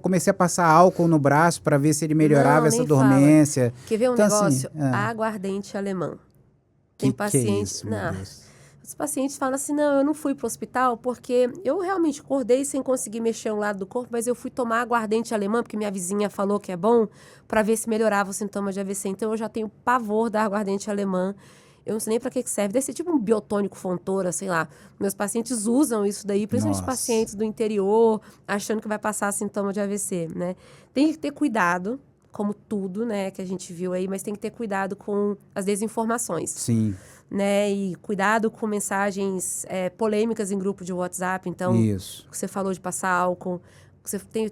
comecei a passar álcool no braço para ver se ele melhorava essa dormência. Quer ver um negócio? Aguardente alemão. Tem pacientes... Os pacientes falam assim, não, eu não fui para o hospital porque eu realmente acordei sem conseguir mexer um lado do corpo, mas eu fui tomar aguardente alemã, porque minha vizinha falou que é bom, para ver se melhorava os sintomas de AVC. Então, eu já tenho pavor da aguardente alemã. Eu não sei nem para que serve. Deve ser tipo um biotônico Fontoura, sei lá. Meus pacientes usam isso daí, principalmente pacientes do interior, achando que vai passar sintoma de AVC, né? Tem que ter cuidado, como tudo, né, que a gente viu aí, mas tem que ter cuidado com as desinformações. Sim. Né, e cuidado com mensagens polêmicas em grupo de WhatsApp. Então, isso. Você falou de passar álcool.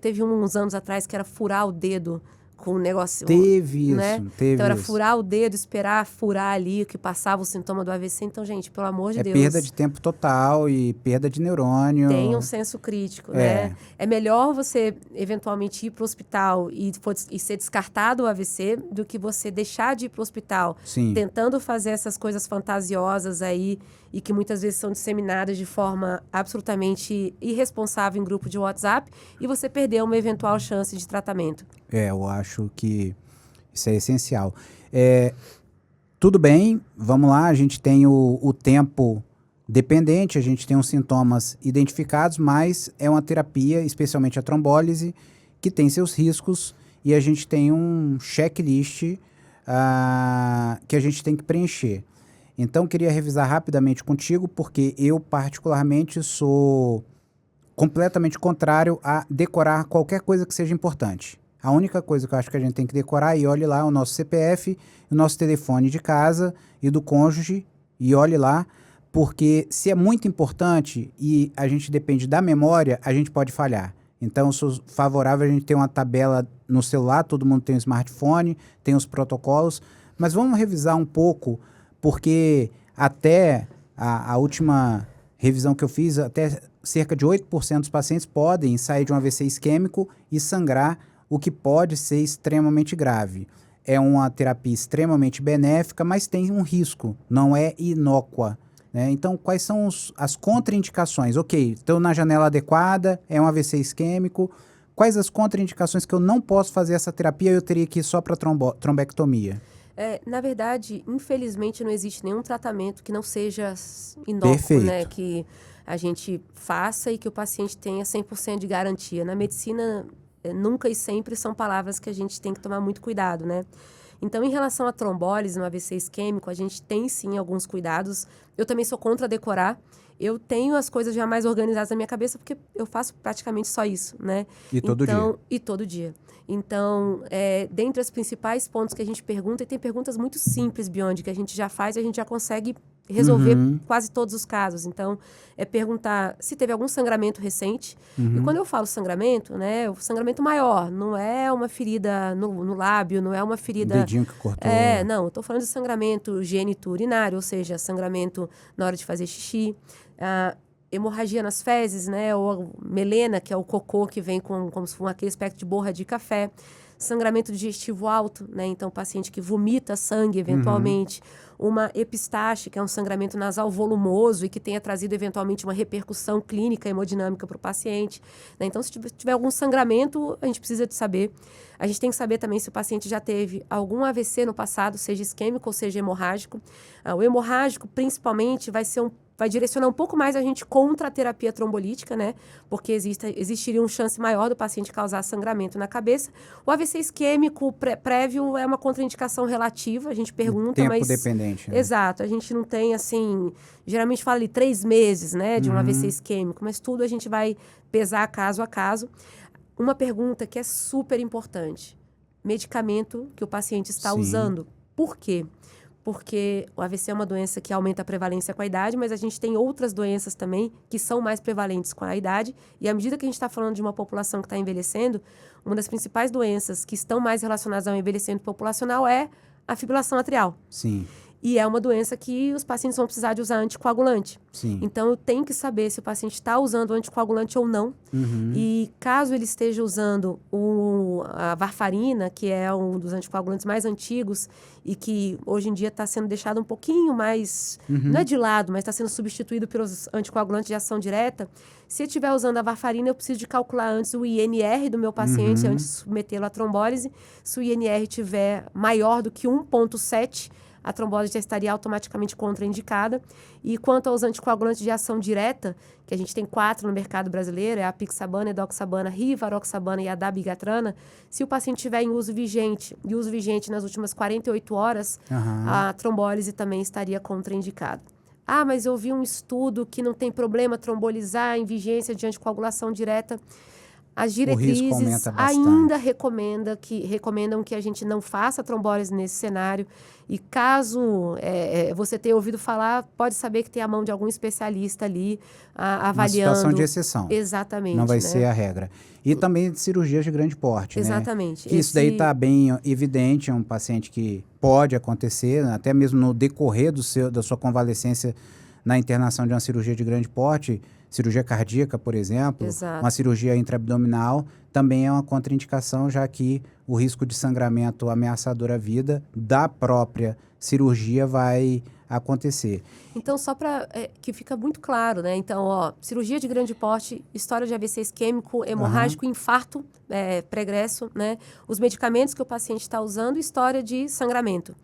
Teve uns anos atrás que era furar o dedo com um negócio... Teve né? isso, teve Então, era isso. furar o dedo, esperar furar ali, que passava o sintoma do AVC. Então, gente, pelo amor de Deus... perda de tempo total e perda de neurônio. Tem um senso crítico, né? É melhor você, eventualmente, ir para o hospital e ser descartado o AVC do que você deixar de ir para o hospital tentando fazer essas coisas fantasiosas aí e que muitas vezes são disseminadas de forma absolutamente irresponsável em grupo de WhatsApp e você perder uma eventual chance de tratamento. Eu acho que isso é essencial. Tudo bem, vamos lá, a gente tem o tempo dependente, a gente tem os sintomas identificados, mas é uma terapia, especialmente a trombólise, que tem seus riscos e a gente tem um checklist que a gente tem que preencher. Então, queria revisar rapidamente contigo, porque eu, particularmente, sou completamente contrário a decorar qualquer coisa que seja importante. A única coisa que eu acho que a gente tem que decorar é olhe lá o nosso CPF, o nosso telefone de casa e do cônjuge, e olhe lá, porque se é muito importante e a gente depende da memória, a gente pode falhar. Então, eu sou favorável a gente ter uma tabela no celular, todo mundo tem um smartphone, tem os protocolos, mas vamos revisar um pouco, porque até a última revisão que eu fiz, até cerca de 8% dos pacientes podem sair de um AVC isquêmico e sangrar, o que pode ser extremamente grave. É uma terapia extremamente benéfica, mas tem um risco, não é inócua. Né? Então, quais são as contraindicações? Ok, estou na janela adequada, é um AVC isquêmico. Quais as contraindicações que eu não posso fazer essa terapia e eu teria que ir só para trombectomia? Na verdade, infelizmente, não existe nenhum tratamento que não seja inócuo, né? Que a gente faça e que o paciente tenha 100% de garantia. Na medicina, nunca e sempre são palavras que a gente tem que tomar muito cuidado, né? Então, em relação à trombólise no AVC isquêmico, a gente tem sim alguns cuidados. Eu também sou contra decorar. Eu tenho as coisas já mais organizadas na minha cabeça, porque eu faço praticamente só isso, né? E todo dia. E todo dia. Então, dentre os principais pontos que a gente pergunta, e tem perguntas muito simples, Biondi, que a gente já faz e a gente já consegue resolver quase todos os casos. Então, é perguntar se teve algum sangramento recente. E quando eu falo sangramento, né, o sangramento maior, não é uma ferida no lábio, não é uma ferida... Dedinho que cortou. Não, eu estou falando de sangramento gênito urinário, ou seja, sangramento na hora de fazer xixi. Hemorragia nas fezes, né, ou melena, que é o cocô que vem como se fosse aquele aspecto de borra de café. Sangramento digestivo alto, né, então paciente que vomita sangue eventualmente. Uma epistaxe, que é um sangramento nasal volumoso e que tenha trazido eventualmente uma repercussão clínica hemodinâmica para o paciente, né? Então, se tiver algum sangramento, a gente precisa de saber. A gente tem que saber também se o paciente já teve algum AVC no passado, seja isquêmico ou seja hemorrágico. O hemorrágico, principalmente, vai direcionar um pouco mais a gente contra a terapia trombolítica, né? Porque existiria uma chance maior do paciente causar sangramento na cabeça. O AVC isquêmico prévio é uma contraindicação relativa, a gente pergunta, tempo dependente, né? Exato, a gente não tem, assim... Geralmente fala ali 3 meses, né, de um AVC isquêmico, mas tudo a gente vai pesar caso a caso. Uma pergunta que é super importante. Medicamento que o paciente está usando. Por quê? Porque o AVC é uma doença que aumenta a prevalência com a idade, mas a gente tem outras doenças também que são mais prevalentes com a idade. E à medida que a gente está falando de uma população que está envelhecendo, uma das principais doenças que estão mais relacionadas ao envelhecimento populacional é a fibrilação atrial. Sim. E é uma doença que os pacientes vão precisar de usar anticoagulante. Sim. Então, eu tenho que saber se o paciente está usando anticoagulante ou não. E caso ele esteja usando a varfarina, que é um dos anticoagulantes mais antigos e que hoje em dia está sendo deixado um pouquinho mais... Não é de lado, mas está sendo substituído pelos anticoagulantes de ação direta. Se eu estiver usando a varfarina, eu preciso de calcular antes o INR do meu paciente, antes de submetê-lo à trombólise. Se o INR tiver maior do que 1,7, a trombose já estaria automaticamente contraindicada. E quanto aos anticoagulantes de ação direta, que a gente tem 4 no mercado brasileiro, é a apixabana, edoxabana, rivaroxabana e a dabigatrana, se o paciente tiver em uso vigente, e uso vigente nas últimas 48 horas, a trombólise também estaria contraindicada. Ah, mas eu vi um estudo que não tem problema trombolizar em vigência de anticoagulação direta. As diretrizes ainda recomendam que a gente não faça trombólise nesse cenário. E caso você tenha ouvido falar, pode saber que tem a mão de algum especialista ali avaliando. Uma situação de exceção. Exatamente. Não vai ser a regra. E também de cirurgias de grande porte, exatamente. Né? Que isso daí está bem evidente, é um paciente que pode acontecer, até mesmo no decorrer da sua convalescência na internação de uma cirurgia de grande porte, cirurgia cardíaca, por exemplo, uma cirurgia intraabdominal, também é uma contraindicação, já que o risco de sangramento ameaçador à vida da própria cirurgia vai acontecer. Então, só para que fica muito claro, né? Então, cirurgia de grande porte, história de AVC isquêmico, hemorrágico, infarto pregresso, né? Os medicamentos que o paciente está usando, história de sangramento.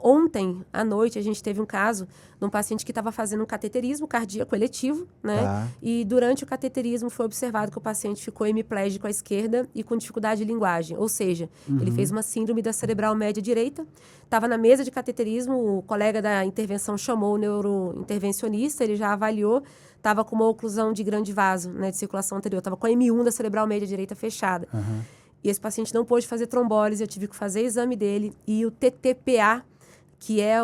Ontem, à noite, a gente teve um caso de um paciente que estava fazendo um cateterismo cardíaco eletivo, né? E durante o cateterismo foi observado que o paciente ficou hemiplégico à esquerda e com dificuldade de linguagem. Ou seja, ele fez uma síndrome da cerebral média direita, estava na mesa de cateterismo, o colega da intervenção chamou o neurointervencionista, ele já avaliou, estava com uma oclusão de grande vaso, né, de circulação anterior, estava com a M1 da cerebral média direita fechada. E esse paciente não pôde fazer trombólise, eu tive que fazer exame dele. E o TTPA, que é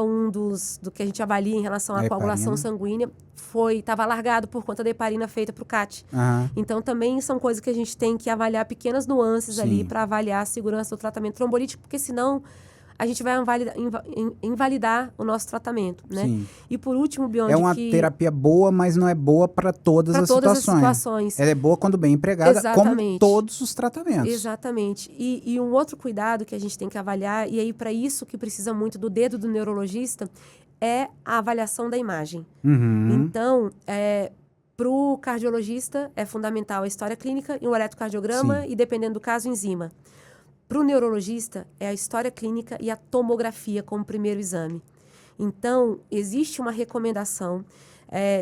do que a gente avalia em relação à coagulação sanguínea, estava largado por conta da heparina feita para o CAT. Então, também são coisas que a gente tem que avaliar pequenas nuances ali para avaliar a segurança do tratamento trombolítico, porque senão a gente vai invalidar o nosso tratamento, né? Sim. E por último, Biondi, é uma terapia boa, mas não é boa para todas as situações. Ela é boa quando bem empregada, como todos os tratamentos. Exatamente. E um outro cuidado que a gente tem que avaliar, e aí para isso que precisa muito do dedo do neurologista, é a avaliação da imagem. Então, para o cardiologista, é fundamental a história clínica e o eletrocardiograma, e dependendo do caso, enzima. Para o neurologista, é a história clínica e a tomografia como primeiro exame. Então, existe uma recomendação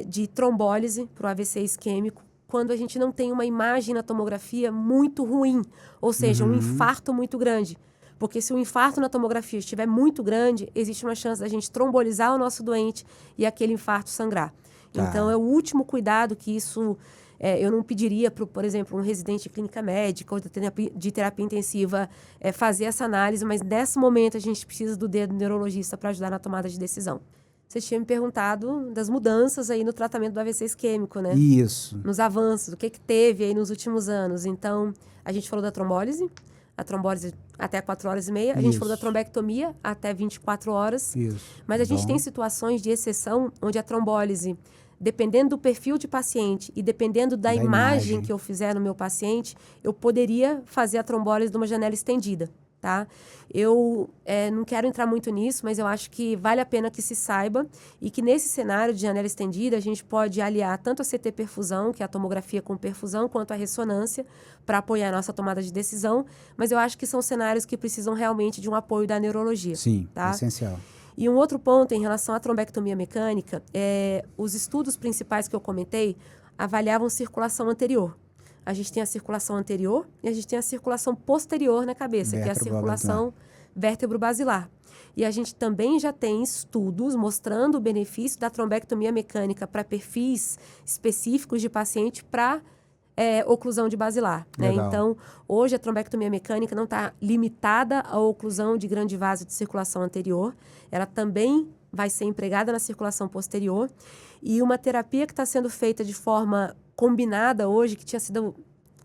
de trombólise para o AVC isquêmico quando a gente não tem uma imagem na tomografia muito ruim, ou seja, um infarto muito grande. Porque se o infarto na tomografia estiver muito grande, existe uma chance da gente trombolizar o nosso doente e aquele infarto sangrar. Tá. Então, é o último cuidado que isso... eu não pediria, por exemplo, um residente de clínica médica ou de terapia intensiva fazer essa análise, mas nesse momento a gente precisa do dedo do neurologista para ajudar na tomada de decisão. Você tinha me perguntado das mudanças aí no tratamento do AVC isquêmico, né? Isso. Nos avanços, o que teve aí nos últimos anos. Então, a gente falou da trombólise, a trombólise até 4 horas e meia. A gente falou da trombectomia até 24 horas. Isso. Mas a gente tem situações de exceção onde a trombólise, dependendo do perfil de paciente e dependendo da imagem que eu fizer no meu paciente, eu poderia fazer a trombólise de uma janela estendida, tá? Eu não quero entrar muito nisso, mas eu acho que vale a pena que se saiba e que nesse cenário de janela estendida a gente pode aliar tanto a CT perfusão, que é a tomografia com perfusão, quanto a ressonância para apoiar a nossa tomada de decisão, mas eu acho que são cenários que precisam realmente de um apoio da neurologia. Sim, tá? essencial. E um outro ponto em relação à trombectomia mecânica, os estudos principais que eu comentei avaliavam circulação anterior. A gente tem a circulação anterior e a gente tem a circulação posterior na cabeça, que é a circulação vértebro-basilar. E a gente também já tem estudos mostrando o benefício da trombectomia mecânica para perfis específicos de paciente para oclusão de basilar. Né? Então, hoje a trombectomia mecânica não está limitada à oclusão de grande vaso de circulação anterior. Ela também vai ser empregada na circulação posterior. E uma terapia que está sendo feita de forma combinada hoje, que tinha sido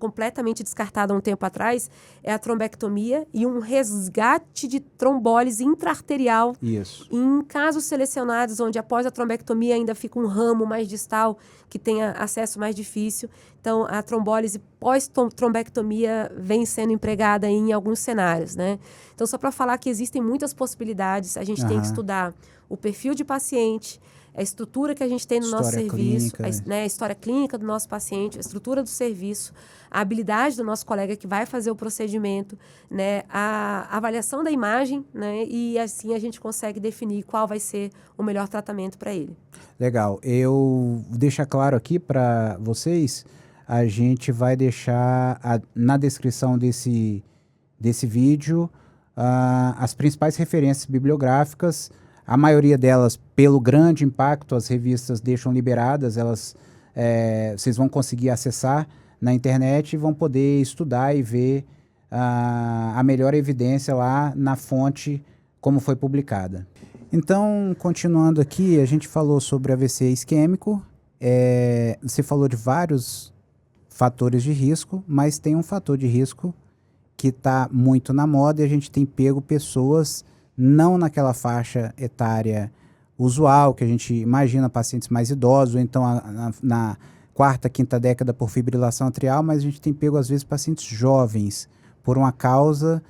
completamente descartada há um tempo atrás, é a trombectomia e um resgate de trombólise intraarterial. Isso. Em casos selecionados, onde após a trombectomia ainda fica um ramo mais distal, que tenha acesso mais difícil. Então, a trombólise pós-trombectomia vem sendo empregada em alguns cenários, né? Então, só para falar que existem muitas possibilidades, a gente tem que estudar o perfil de paciente, a estrutura que a gente tem no nosso serviço, a história clínica do nosso paciente, a estrutura do serviço, a habilidade do nosso colega que vai fazer o procedimento, né, a avaliação da imagem, né, e assim a gente consegue definir qual vai ser o melhor tratamento para ele. Legal. Eu deixo claro aqui para vocês, a gente vai deixar na descrição desse vídeo as principais referências bibliográficas. A maioria delas, pelo grande impacto, as revistas deixam liberadas, vocês vão conseguir acessar na internet e vão poder estudar e ver a melhor evidência lá na fonte como foi publicada. Então, continuando aqui, a gente falou sobre AVC isquêmico, você falou de vários fatores de risco, mas tem um fator de risco que está muito na moda e a gente tem pego pessoas não naquela faixa etária usual, que a gente imagina pacientes mais idosos, ou então na quarta, quinta década por fibrilação atrial, mas a gente tem pego, às vezes, pacientes jovens, por uma causa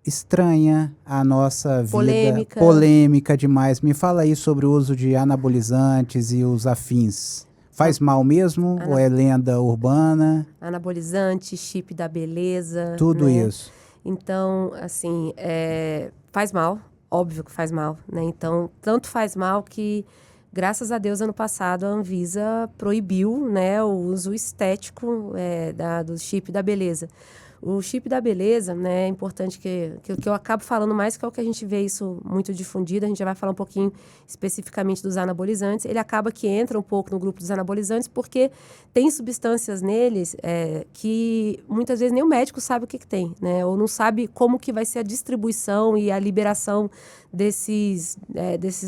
estranha à nossa vida. Polêmica demais. Me fala aí sobre o uso de anabolizantes e os afins. Faz mal mesmo ou é lenda urbana? Anabolizante, chip da beleza. Tudo isso. Então, assim, faz mal, óbvio que faz mal, né? Então, tanto faz mal que, graças a Deus, ano passado, a Anvisa proibiu, né, o uso estético do chip da beleza. O chip da beleza, né, é importante que eu acabo falando mais, que é o que a gente vê isso muito difundido, a gente já vai falar um pouquinho especificamente dos anabolizantes. Ele acaba que entra um pouco no grupo dos anabolizantes, porque tem substâncias neles que muitas vezes nem o médico sabe o que tem, né, ou não sabe como que vai ser a distribuição e a liberação desses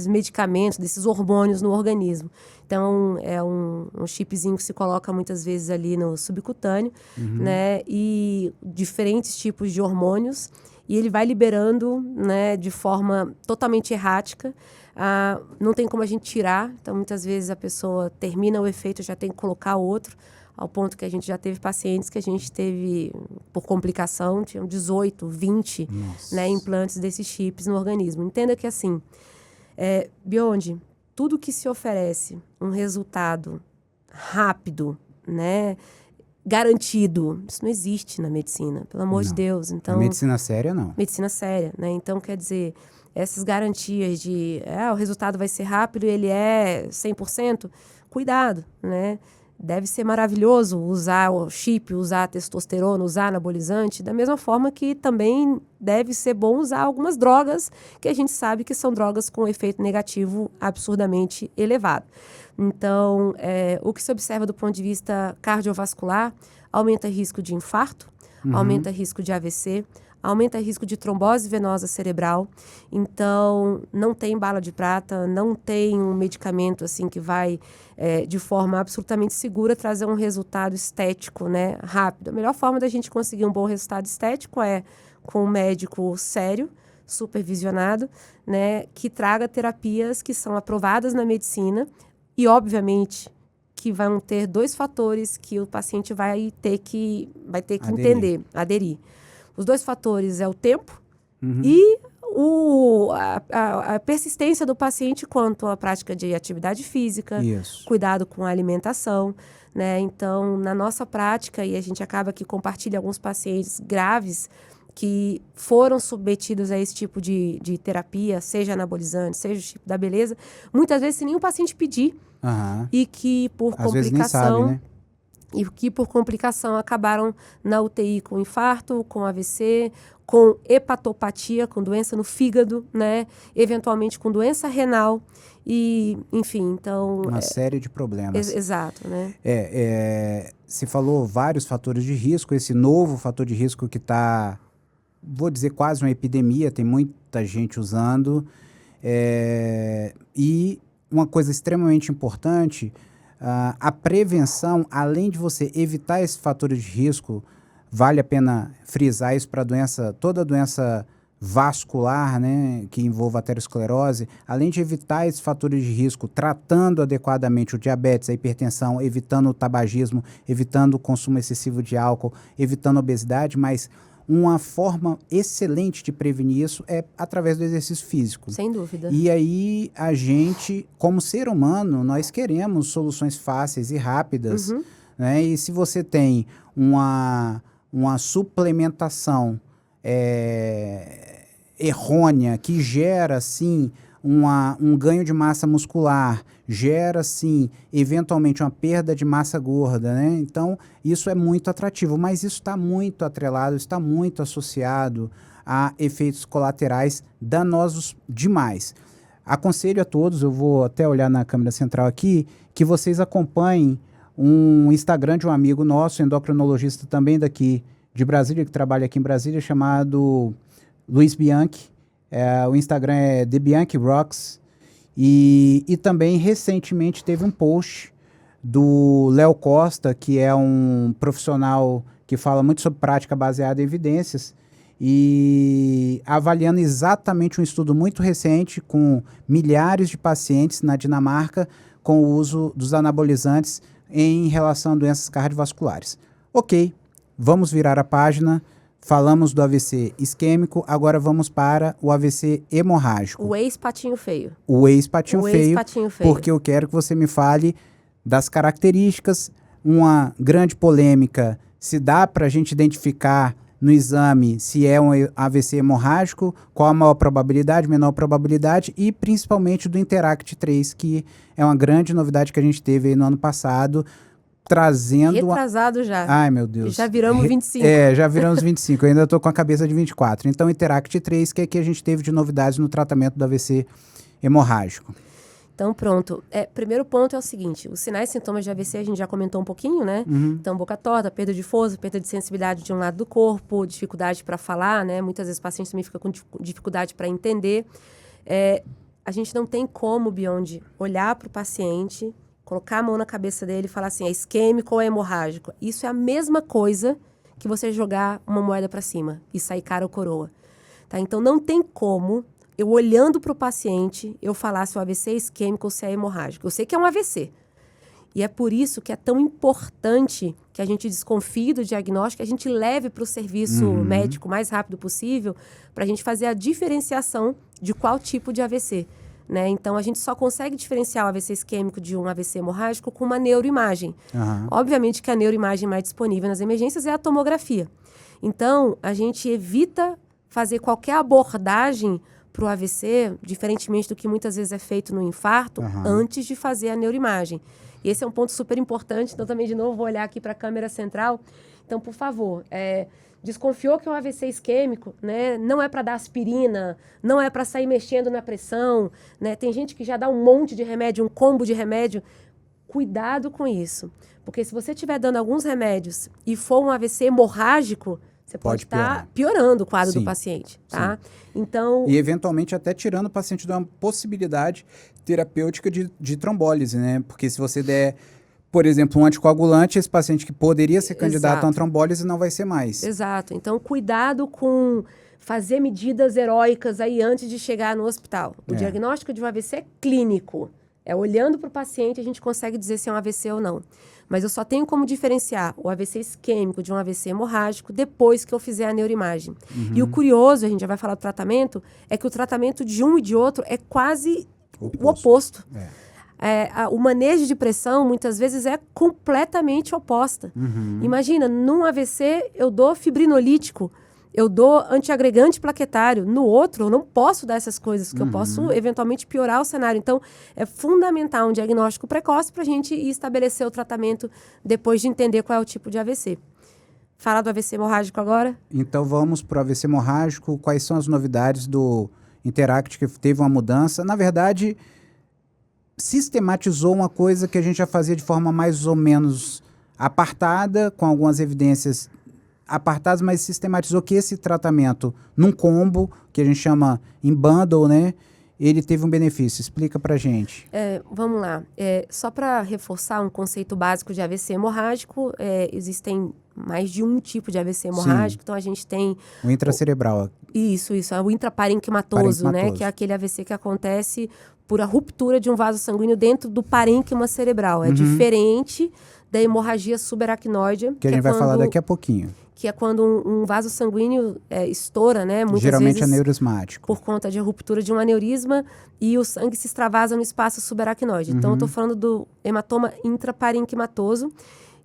medicamentos, desses hormônios no organismo. Então, é um chipzinho que se coloca muitas vezes ali no subcutâneo, né? E diferentes tipos de hormônios. E ele vai liberando, né, de forma totalmente errática. Não tem como a gente tirar. Então, muitas vezes a pessoa termina o efeito, já tem que colocar outro. Ao ponto que a gente já teve pacientes que a gente teve, por complicação, tinham 18, 20 né, implantes desses chips no organismo. Entenda que, assim, Biondi, tudo que se oferece um resultado rápido, né, garantido, isso não existe na medicina, pelo amor de Deus. Então, na medicina séria, não. Medicina séria, né? Então, quer dizer, essas garantias de o resultado vai ser rápido e ele é 100%, cuidado, né? deve ser maravilhoso usar o chip, usar a testosterona, usar anabolizante, da mesma forma que também deve ser bom usar algumas drogas que a gente sabe que são drogas com efeito negativo absurdamente elevado. Então, o que se observa do ponto de vista cardiovascular, aumenta risco de infarto, aumenta risco de AVC, aumenta o risco de trombose venosa cerebral. Então, não tem bala de prata, não tem um medicamento assim que vai, de forma absolutamente segura, trazer um resultado estético, né, rápido. A melhor forma da gente conseguir um bom resultado estético é com um médico sério, supervisionado, né, que traga terapias que são aprovadas na medicina e, obviamente, que vão ter 2 fatores que o paciente vai ter que entender, aderir. Os 2 fatores é o tempo e a persistência do paciente quanto à prática de atividade física, cuidado com a alimentação, né? Então, na nossa prática, e a gente acaba que compartilha alguns pacientes graves que foram submetidos a esse tipo de terapia, seja anabolizante, seja o tipo da beleza, muitas vezes sem nem o paciente pedir, e que por às vezes nem sabe, né? E que por complicação acabaram na UTI com infarto, com AVC, com hepatopatia, com doença no fígado, né? Eventualmente com doença renal e, enfim, então... Uma série de problemas. Exato, né? Se falou vários fatores de risco, esse novo fator de risco que está, vou dizer, quase uma epidemia, tem muita gente usando. E uma coisa extremamente importante... a prevenção, além de você evitar esses fatores de risco, vale a pena frisar isso para toda doença vascular, né, que envolva aterosclerose, além de evitar esses fatores de risco, tratando adequadamente o diabetes, a hipertensão, evitando o tabagismo, evitando o consumo excessivo de álcool, evitando a obesidade, mas uma forma excelente de prevenir isso é através do exercício físico. Sem dúvida. E aí, a gente, como ser humano, nós queremos soluções fáceis e rápidas, né? E se você tem uma suplementação errônea que gera, assim, um ganho de massa muscular, gera, sim, eventualmente uma perda de massa gorda, né? Então, isso é muito atrativo, mas isso está muito atrelado, está muito associado a efeitos colaterais danosos demais. Aconselho a todos, eu vou até olhar na câmera central aqui, que vocês acompanhem um Instagram de um amigo nosso, endocrinologista também daqui de Brasília, que trabalha aqui em Brasília, chamado Luiz Bianchi. O Instagram é The Bianchi Rocks. E também, recentemente, teve um post do Léo Costa, que é um profissional que fala muito sobre prática baseada em evidências, e avaliando exatamente um estudo muito recente com milhares de pacientes na Dinamarca com o uso dos anabolizantes em relação a doenças cardiovasculares. Ok, vamos virar a página. Falamos do AVC isquêmico, agora vamos para o AVC hemorrágico. O ex-patinho feio. O ex-patinho feio, porque eu quero que você me fale das características, uma grande polêmica, se dá para a gente identificar no exame se é um AVC hemorrágico, qual a maior probabilidade, menor probabilidade, e principalmente do Interact 3, que é uma grande novidade que a gente teve aí no ano passado, trazendo... Retrasado já. Ai, meu Deus. Já viramos 25. Já viramos 25. Eu ainda estou com a cabeça de 24. Então, Interact 3, que é que a gente teve de novidades no tratamento do AVC hemorrágico. Então, pronto. Primeiro ponto é o seguinte, os sinais e sintomas de AVC a gente já comentou um pouquinho, né? Então, boca torta, perda de força, perda de sensibilidade de um lado do corpo, dificuldade para falar, né? Muitas vezes o paciente também fica com dificuldade para entender. A gente não tem como, Beyond, olhar para o paciente, colocar a mão na cabeça dele e falar assim, é isquêmico ou é hemorrágico? Isso é a mesma coisa que você jogar uma moeda para cima e sair cara ou coroa. Tá? Então, não tem como, eu olhando para o paciente, eu falar se o AVC é isquêmico ou se é hemorrágico. Eu sei que é um AVC. E é por isso que é tão importante que a gente desconfie do diagnóstico, que a gente leve para o serviço médico o mais rápido possível, para a gente fazer a diferenciação de qual tipo de AVC. Né? Então, a gente só consegue diferenciar o AVC isquêmico de um AVC hemorrágico com uma neuroimagem. Obviamente que a neuroimagem mais disponível nas emergências é a tomografia. Então, a gente evita fazer qualquer abordagem para o AVC, diferentemente do que muitas vezes é feito no infarto, antes de fazer a neuroimagem. E esse é um ponto super importante. Então, também, de novo, vou olhar aqui para a câmera central. Então, por favor, desconfiou que é um AVC isquêmico, né? Não é para dar aspirina, não é para sair mexendo na pressão, né? Tem gente que já dá um monte de remédio, um combo de remédio. Cuidado com isso. Porque se você estiver dando alguns remédios e for um AVC hemorrágico, você pode estar piorando o quadro do paciente, tá? Então... E, eventualmente, até tirando o paciente de uma possibilidade terapêutica de trombólise, né? Porque se você der, por exemplo, um anticoagulante, esse paciente que poderia ser candidato a uma trombólise não vai ser mais. Exato. Então, cuidado com fazer medidas heróicas aí antes de chegar no hospital. O diagnóstico de um AVC é clínico. É olhando para o paciente a gente consegue dizer se é um AVC ou não. Mas eu só tenho como diferenciar o AVC isquêmico de um AVC hemorrágico depois que eu fizer a neuroimagem. E o curioso, a gente já vai falar do tratamento, é que o tratamento de um e de outro é quase o oposto. O manejo de pressão, muitas vezes, é completamente oposta. Imagina, num AVC, eu dou fibrinolítico, eu dou antiagregante plaquetário. No outro, eu não posso dar essas coisas, porque eu posso, eventualmente, piorar o cenário. Então, é fundamental um diagnóstico precoce para a gente ir estabelecer o tratamento depois de entender qual é o tipo de AVC. Falar do AVC hemorrágico agora? Então, vamos para o AVC hemorrágico. Quais são as novidades do Interact, que teve uma mudança? Na verdade, sistematizou uma coisa que a gente já fazia de forma mais ou menos apartada, com algumas evidências apartadas, mas sistematizou que esse tratamento, num combo, que a gente chama em bundle, né? Ele teve um benefício. Explica pra gente. Vamos lá. Só para reforçar um conceito básico de AVC hemorrágico, existem mais de um tipo de AVC hemorrágico. Sim. Então, a gente tem... O intracerebral. Isso. É o intraparenquimatoso, né? Que é aquele AVC que acontece por a ruptura de um vaso sanguíneo dentro do parênquima cerebral. É diferente da hemorragia subaracnoide. Que a gente vai falar daqui a pouquinho. Que é quando um vaso sanguíneo estoura, né? Muitas Geralmente vezes, aneurismático. Por conta de ruptura de um aneurisma e o sangue se extravasa no espaço subaracnoide. Então, eu estou falando do hematoma intraparenquimatoso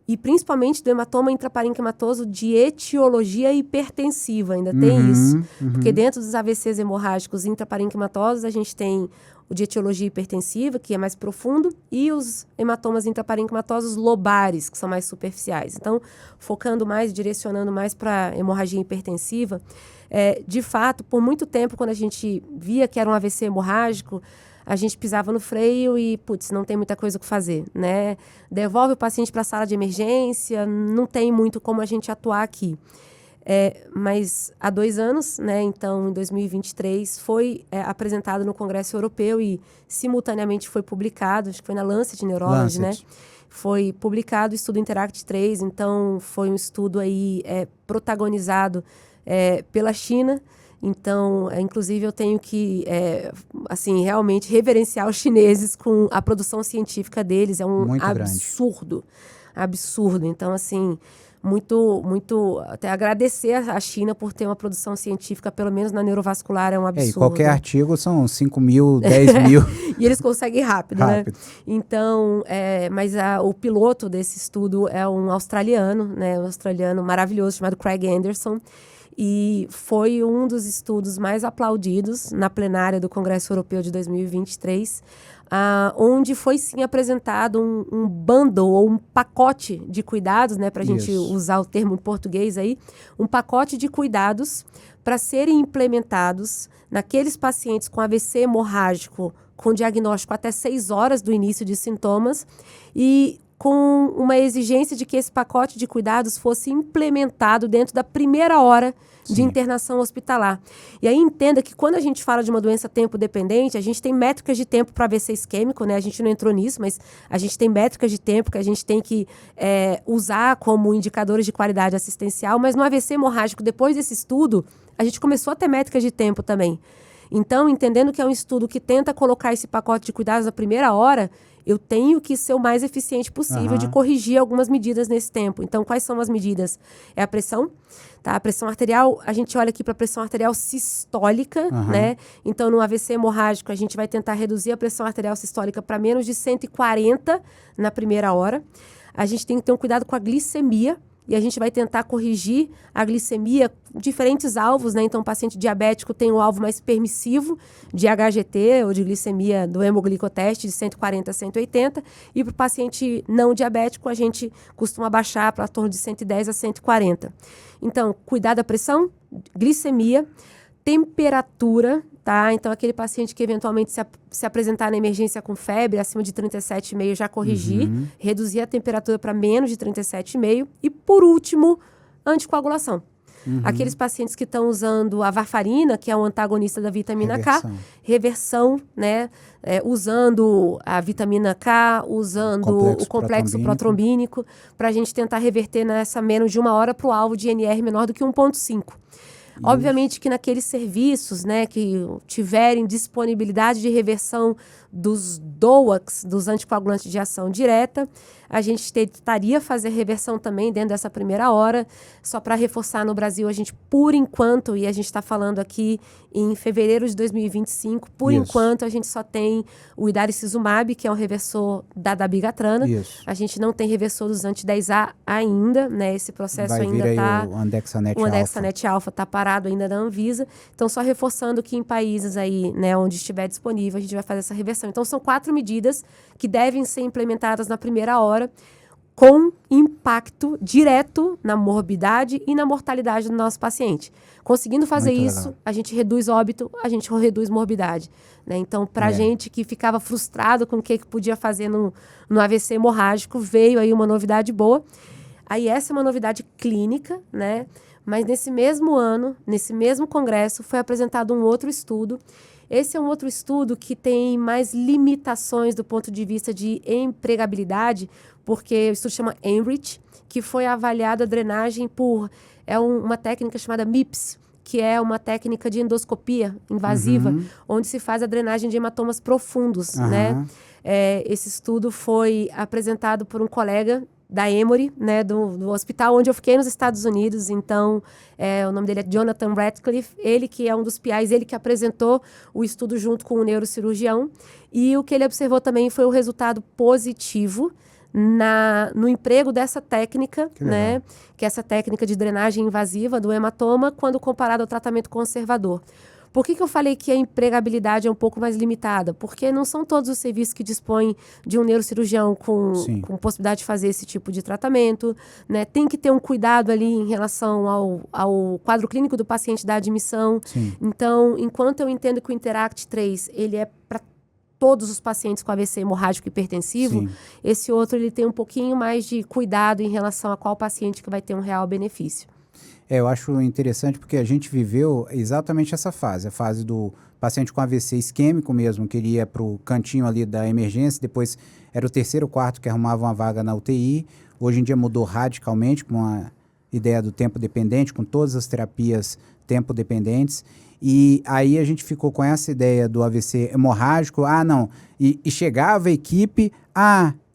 e principalmente do hematoma intraparenquimatoso de etiologia hipertensiva. Ainda tem isso. Porque dentro dos AVCs hemorrágicos intraparenquimatosos, a gente tem o de etiologia hipertensiva, que é mais profundo, e os hematomas intraparenquimatosos lobares, que são mais superficiais. Então, focando mais, direcionando mais para hemorragia hipertensiva, de fato, por muito tempo, quando a gente via que era um AVC hemorrágico, a gente pisava no freio e, não tem muita coisa o que fazer, né? Devolve o paciente para a sala de emergência, não tem muito como a gente atuar aqui. Mas há 2 anos, né, então em 2023, foi apresentado no Congresso Europeu e simultaneamente foi publicado, acho que foi na Lancet Neurology, né? Foi publicado o estudo Interact 3, então foi um estudo aí protagonizado pela China. Então, inclusive, eu tenho que, realmente reverenciar os chineses com a produção científica deles. É um absurdo. Então, muito até agradecer a China por ter uma produção científica, pelo menos na neurovascular, é um absurdo. E qualquer artigo são 5 mil, 10 mil. E eles conseguem rápido, né? Então, mas o piloto desse estudo é um australiano, né? Um australiano maravilhoso chamado Craig Anderson. E foi um dos estudos mais aplaudidos na plenária do Congresso Europeu de 2023, onde foi sim apresentado um bundle ou um pacote de cuidados, né, para a gente usar o termo em português aí, um pacote de cuidados para serem implementados naqueles pacientes com AVC hemorrágico com diagnóstico até 6 horas do início de sintomas e com uma exigência de que esse pacote de cuidados fosse implementado dentro da primeira hora de internação hospitalar. E aí entenda que quando a gente fala de uma doença tempo-dependente, a gente tem métricas de tempo para AVC isquêmico, né? A gente não entrou nisso, mas a gente tem métricas de tempo que a gente tem que usar como indicadores de qualidade assistencial, mas no AVC hemorrágico, depois desse estudo, a gente começou a ter métricas de tempo também. Então, entendendo que é um estudo que tenta colocar esse pacote de cuidados na primeira hora, eu tenho que ser o mais eficiente possível de corrigir algumas medidas nesse tempo. Então, quais são as medidas? É a pressão, tá? A pressão arterial, a gente olha aqui para a pressão arterial sistólica, né? Então, no AVC hemorrágico, a gente vai tentar reduzir a pressão arterial sistólica para menos de 140 na primeira hora. A gente tem que ter um cuidado com a glicemia. e a gente vai tentar corrigir a glicemia, diferentes alvos, né? Então, o paciente diabético tem um alvo mais permissivo de HGT, ou de glicemia do hemoglicoteste, de 140 a 180, e para o paciente não diabético, a gente costuma baixar para a torno de 110 a 140. Então, cuidar da pressão, glicemia, temperatura, tá? Então, aquele paciente que eventualmente se apresentar na emergência com febre acima de 37,5, já corrigir, reduzir a temperatura para menos de 37,5. E, por último, anticoagulação. Aqueles pacientes que estão usando a varfarina, que é um antagonista da vitamina K, reversão, né? Usando a vitamina K, usando o complexo protrombínico, para a gente tentar reverter nessa menos de 1 hora para o alvo de NR menor do que 1,5. Obviamente que naqueles serviços, né, que tiverem disponibilidade de reversão dos DOACs, dos anticoagulantes de ação direta, a gente tentaria fazer reversão também dentro dessa primeira hora. Só para reforçar, no Brasil, a gente, por enquanto, e a gente está falando aqui em fevereiro de 2025, por enquanto, a gente só tem o Idarucizumab, que é um reversor da dabigatrana. A gente não tem reversor dos anti-10A ainda, né? Esse processo ainda está... o Andexanet Alpha. O Andexanet Alpha está parado ainda na Anvisa. Então, só reforçando que em países aí, né, onde estiver disponível, a gente vai fazer essa reversão. Então, são 4 medidas que devem ser implementadas na primeira hora, com impacto direto na morbidade e na mortalidade do nosso paciente. Conseguindo fazer isso, a gente reduz óbito, a gente reduz morbidade, né? Então, para a gente que ficava frustrado com o que podia fazer no AVC hemorrágico, veio aí uma novidade boa. Aí essa é uma novidade clínica, né? Mas nesse mesmo ano, nesse mesmo congresso, foi apresentado um outro estudo. Esse é um outro estudo que tem mais limitações do ponto de vista de empregabilidade, porque o estudo chama ENRICH, que foi avaliado a drenagem por uma técnica chamada MIPS, que é uma técnica de endoscopia invasiva, onde se faz a drenagem de hematomas profundos, né? Esse estudo foi apresentado por um colega da Emory, né, do hospital onde eu fiquei nos Estados Unidos. Então, o nome dele é Jonathan Ratcliffe, ele que é um dos PIs, ele que apresentou o estudo junto com o neurocirurgião, e o que ele observou também foi o resultado positivo no emprego dessa técnica, né, que é essa técnica de drenagem invasiva do hematoma, quando comparado ao tratamento conservador. Por que eu falei que a empregabilidade é um pouco mais limitada? Porque não são todos os serviços que dispõem de um neurocirurgião com possibilidade de fazer esse tipo de tratamento, né? Tem que ter um cuidado ali em relação ao quadro clínico do paciente da admissão. Então, enquanto eu entendo que o Interact 3, ele é para todos os pacientes com AVC hemorrágico hipertensivo, esse outro ele tem um pouquinho mais de cuidado em relação a qual paciente que vai ter um real benefício. Eu acho interessante porque a gente viveu exatamente essa fase, a fase do paciente com AVC isquêmico mesmo, que ele ia para o cantinho ali da emergência, depois era o 3º, 4º que arrumava uma vaga na UTI. Hoje em dia mudou radicalmente com a ideia do tempo dependente, com todas as terapias tempo dependentes. E aí a gente ficou com essa ideia do AVC hemorrágico, e chegava a equipe,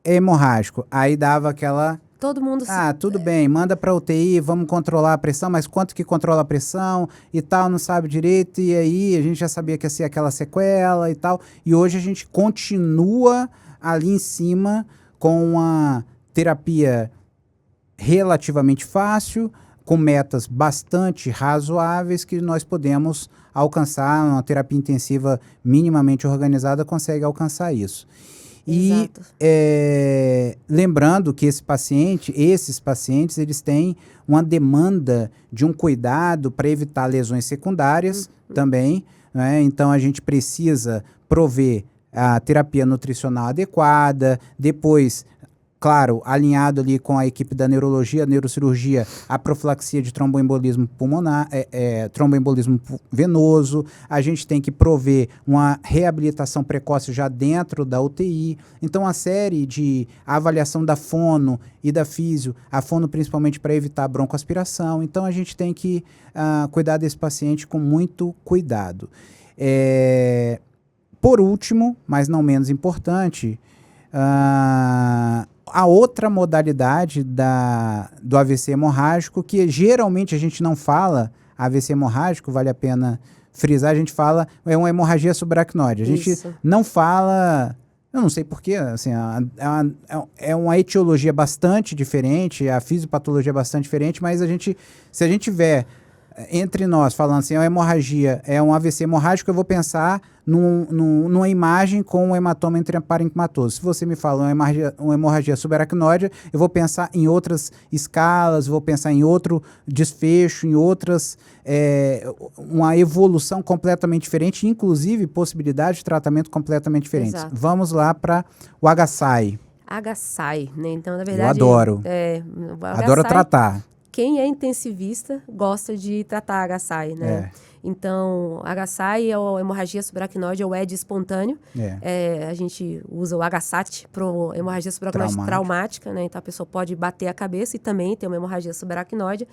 é hemorrágico, aí dava aquela... Todo mundo... tudo bem, manda para UTI, vamos controlar a pressão, mas quanto que controla a pressão e tal, não sabe direito, e aí a gente já sabia que ia ser aquela sequela e tal, e hoje a gente continua ali em cima com uma terapia relativamente fácil, com metas bastante razoáveis que nós podemos alcançar, uma terapia intensiva minimamente organizada consegue alcançar isso. E lembrando que esses pacientes, eles têm uma demanda de um cuidado para evitar lesões secundárias também, né? Então a gente precisa prover a terapia nutricional adequada, depois, claro, alinhado ali com a equipe da neurologia, neurocirurgia, a profilaxia de tromboembolismo pulmonar, tromboembolismo venoso. A gente tem que prover uma reabilitação precoce já dentro da UTI. Então, a série de avaliação da fono e da físio, a fono principalmente para evitar broncoaspiração. Então, a gente tem que cuidar desse paciente com muito cuidado. Por último, mas não menos importante, a outra modalidade do AVC hemorrágico, que geralmente a gente não fala AVC hemorrágico, vale a pena frisar, a gente fala, é uma hemorragia subaracnoide. A gente não fala Eu não sei porquê, assim, é uma etiologia bastante diferente, a fisiopatologia é bastante diferente, mas se a gente tiver entre nós falando assim, a hemorragia é um AVC hemorrágico, eu vou pensar numa imagem com um hematoma intraparenquimatoso. Se você me fala uma hemorragia subaracnoide, eu vou pensar em outras escalas, vou pensar em outro desfecho, em outras, uma evolução completamente diferente, inclusive possibilidade de tratamento completamente diferente. Exato. Vamos lá para o HSI. HSI, né? Então, na verdade... Eu adoro. Adoro HSI, tratar. Quem é intensivista gosta de tratar HSI, né? Então, HSI é a hemorragia subaracnoide, é o ED espontâneo. A gente usa o HSAT para hemorragia subaracnoide traumática, né? Então, a pessoa pode bater a cabeça e também ter uma hemorragia subaracnoide.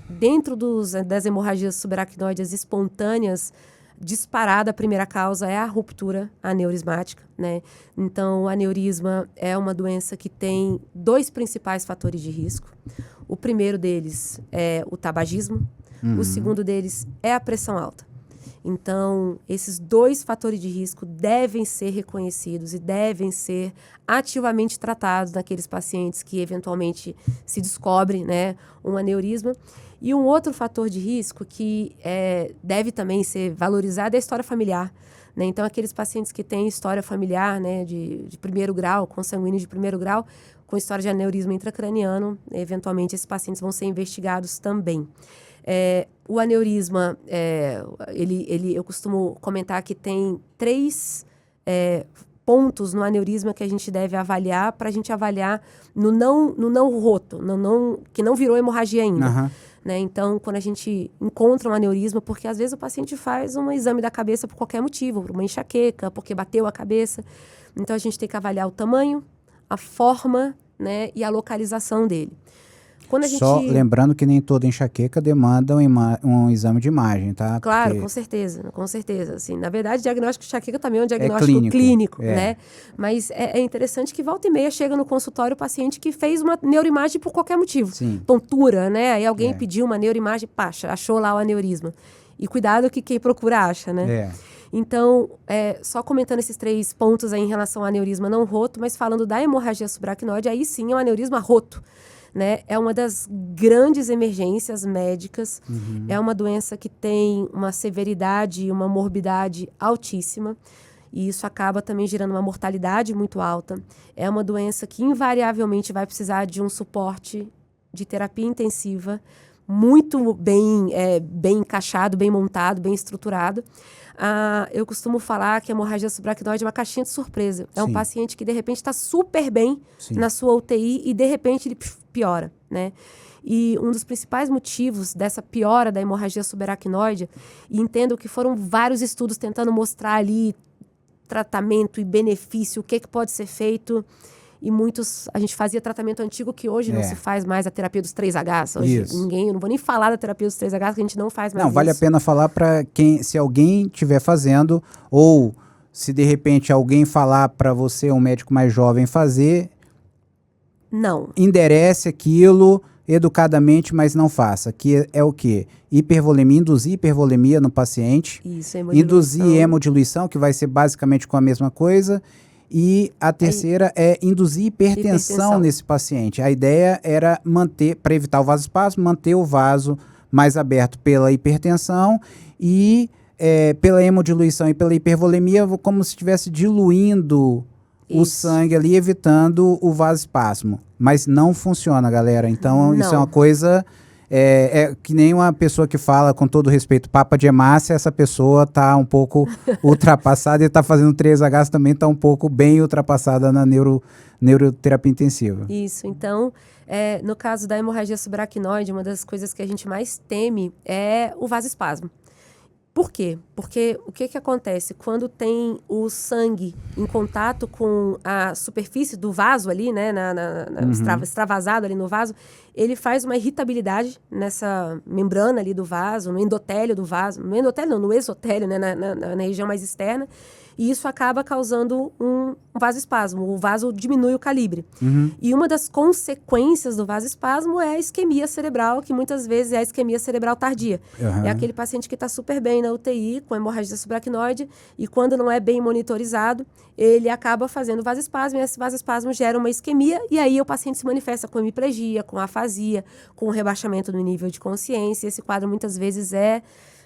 Dentro das hemorragias subaracnoides espontâneas, disparada, a primeira causa é a ruptura aneurismática, né? Então, o aneurisma é uma doença que tem 2 principais fatores de risco. O primeiro deles é o tabagismo, o segundo deles é a pressão alta. Então, esses 2 fatores de risco devem ser reconhecidos e devem ser ativamente tratados naqueles pacientes que eventualmente se descobre, né, um aneurisma. E um outro fator de risco que deve também ser valorizado é a história familiar, né? Então, aqueles pacientes que têm história familiar, né, de primeiro grau, consanguíneo de primeiro grau, com história de aneurisma intracraniano, eventualmente esses pacientes vão ser investigados também. O aneurisma, eu costumo comentar que tem 3 pontos no aneurisma que a gente deve avaliar para a gente avaliar no não roto, que não virou hemorragia ainda. Uhum. Né? Então, quando a gente encontra um aneurisma, porque às vezes o paciente faz um exame da cabeça por qualquer motivo, por uma enxaqueca, porque bateu a cabeça. Então, a gente tem que avaliar o tamanho, a forma, né, e a localização dele. Só lembrando que nem toda enxaqueca demanda um exame de imagem, tá? Claro, porque... com certeza. Assim, na verdade, o diagnóstico de enxaqueca também é um diagnóstico clínico, né? Mas é interessante que volta e meia chega no consultório o paciente que fez uma neuroimagem por qualquer motivo. Sim. Tontura, né? Aí alguém pediu uma neuroimagem, achou lá o aneurisma. E cuidado que quem procura acha, né? Então, só comentando esses 3 pontos aí em relação ao aneurisma não roto, mas falando da hemorragia subaracnoide, aí sim é um aneurisma roto. Né? É uma das grandes emergências médicas, é uma doença que tem uma severidade e uma morbidade altíssima, e isso acaba também gerando uma mortalidade muito alta. É uma doença que invariavelmente vai precisar de um suporte de terapia intensiva muito bem encaixado, bem montado, bem estruturado. Eu costumo falar que a hemorragia subaracnoide é uma caixinha de surpresa. É um paciente que, de repente, está super bem na sua UTI e, de repente, ele piora, né? E um dos principais motivos dessa piora da hemorragia subaracnoide, e entendo que foram vários estudos tentando mostrar ali tratamento e benefício, o que pode ser feito... E a gente fazia tratamento antigo que hoje não se faz mais, a terapia dos 3Hs. Hoje eu não vou nem falar da terapia dos 3Hs, que a gente não faz mais. Não, vale a pena falar para se alguém estiver fazendo, ou se de repente alguém falar para você, um médico mais jovem, fazer, não. Enderece aquilo educadamente, mas não faça. Que é o quê? Hipervolemia, induzir hipervolemia no paciente. Isso, hemodiluição. Induzir hemodiluição, que vai ser basicamente com a mesma coisa. E a terceira é induzir hipertensão nesse paciente. A ideia era manter, para evitar o vasoespasmo, manter o vaso mais aberto pela hipertensão e pela hemodiluição e pela hipervolemia, como se estivesse diluindo o sangue ali, evitando o vasoespasmo. Mas não funciona, galera. Então, isso é uma coisa... É que nem uma pessoa que fala, com todo respeito, papa de hemácia, essa pessoa está um pouco ultrapassada e está fazendo 3Hs também, está um pouco bem ultrapassada na neuroterapia intensiva. Isso, então, no caso da hemorragia subaracnoide, uma das coisas que a gente mais teme é o vasoespasmo. Por quê? Porque o que acontece? Quando tem o sangue em contato com a superfície do vaso ali, né, extravasado ali no vaso, ele faz uma irritabilidade nessa membrana ali do vaso, no endotélio do vaso, no endotélio não, no exotélio, né, na região mais externa, e isso acaba causando um vasoespasmo. O vaso diminui o calibre. E uma das consequências do vasoespasmo é a isquemia cerebral, que muitas vezes é a isquemia cerebral tardia. É aquele paciente que está super bem na UTI, com hemorragia subaracnoide, e quando não é bem monitorizado, ele acaba fazendo vasoespasmo, e esse vasoespasmo gera uma isquemia, e aí o paciente se manifesta com hemiplegia, com afasia, com rebaixamento do nível de consciência. Esse quadro muitas vezes é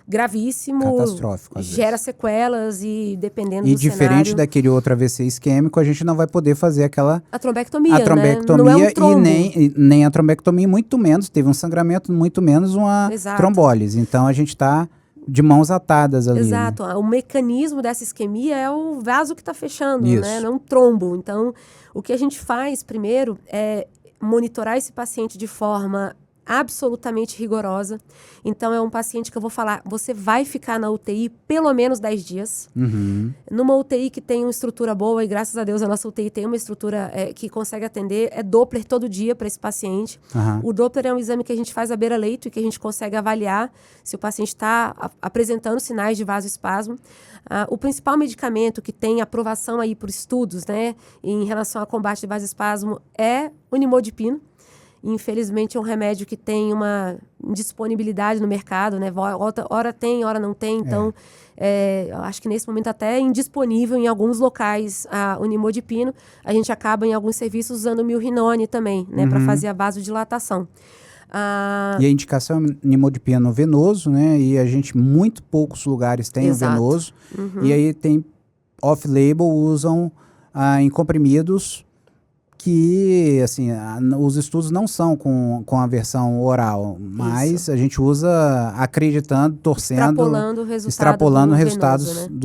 gravíssimo, catastrófico, gera sequelas e dependendo e do diferente cenário... daquele outro AVC isquêmico, a gente não vai poder fazer aquela A trombectomia, trombectomia, né? Não é um trombo. e nem a trombectomia, muito menos, teve um sangramento, muito menos uma trombólise. Então a gente está de mãos atadas ali. Exato. Né? O mecanismo dessa isquemia é o vaso que está fechando, Isso. né? Não é um trombo. Então, o que a gente faz primeiro é monitorar esse paciente de forma absolutamente rigorosa. Então, é um paciente que eu vou falar, você vai ficar na UTI pelo menos 10 dias. Numa UTI que tem uma estrutura boa, e graças a Deus a nossa UTI tem uma estrutura que consegue atender, é Doppler todo dia para esse paciente. O Doppler é um exame que a gente faz à beira-leito e que a gente consegue avaliar se o paciente está apresentando sinais de vasoespasmo. O principal medicamento que tem aprovação aí por estudos, né, em relação ao combate de vasoespasmo é o nimodipino. Infelizmente, é um remédio que tem uma indisponibilidade no mercado, né? Hora tem, hora não tem. Então, eu acho que nesse momento até é indisponível em alguns locais o nimodipino. A gente acaba em alguns serviços usando o milrinone também, né? Para fazer a vasodilatação. E a indicação é nimodipino venoso, né? E a gente, muito poucos lugares tem o venoso. E aí tem off-label, usam em comprimidos que, assim, os estudos não são com a versão oral, mas a gente usa acreditando, torcendo, extrapolando resultados venoso, né?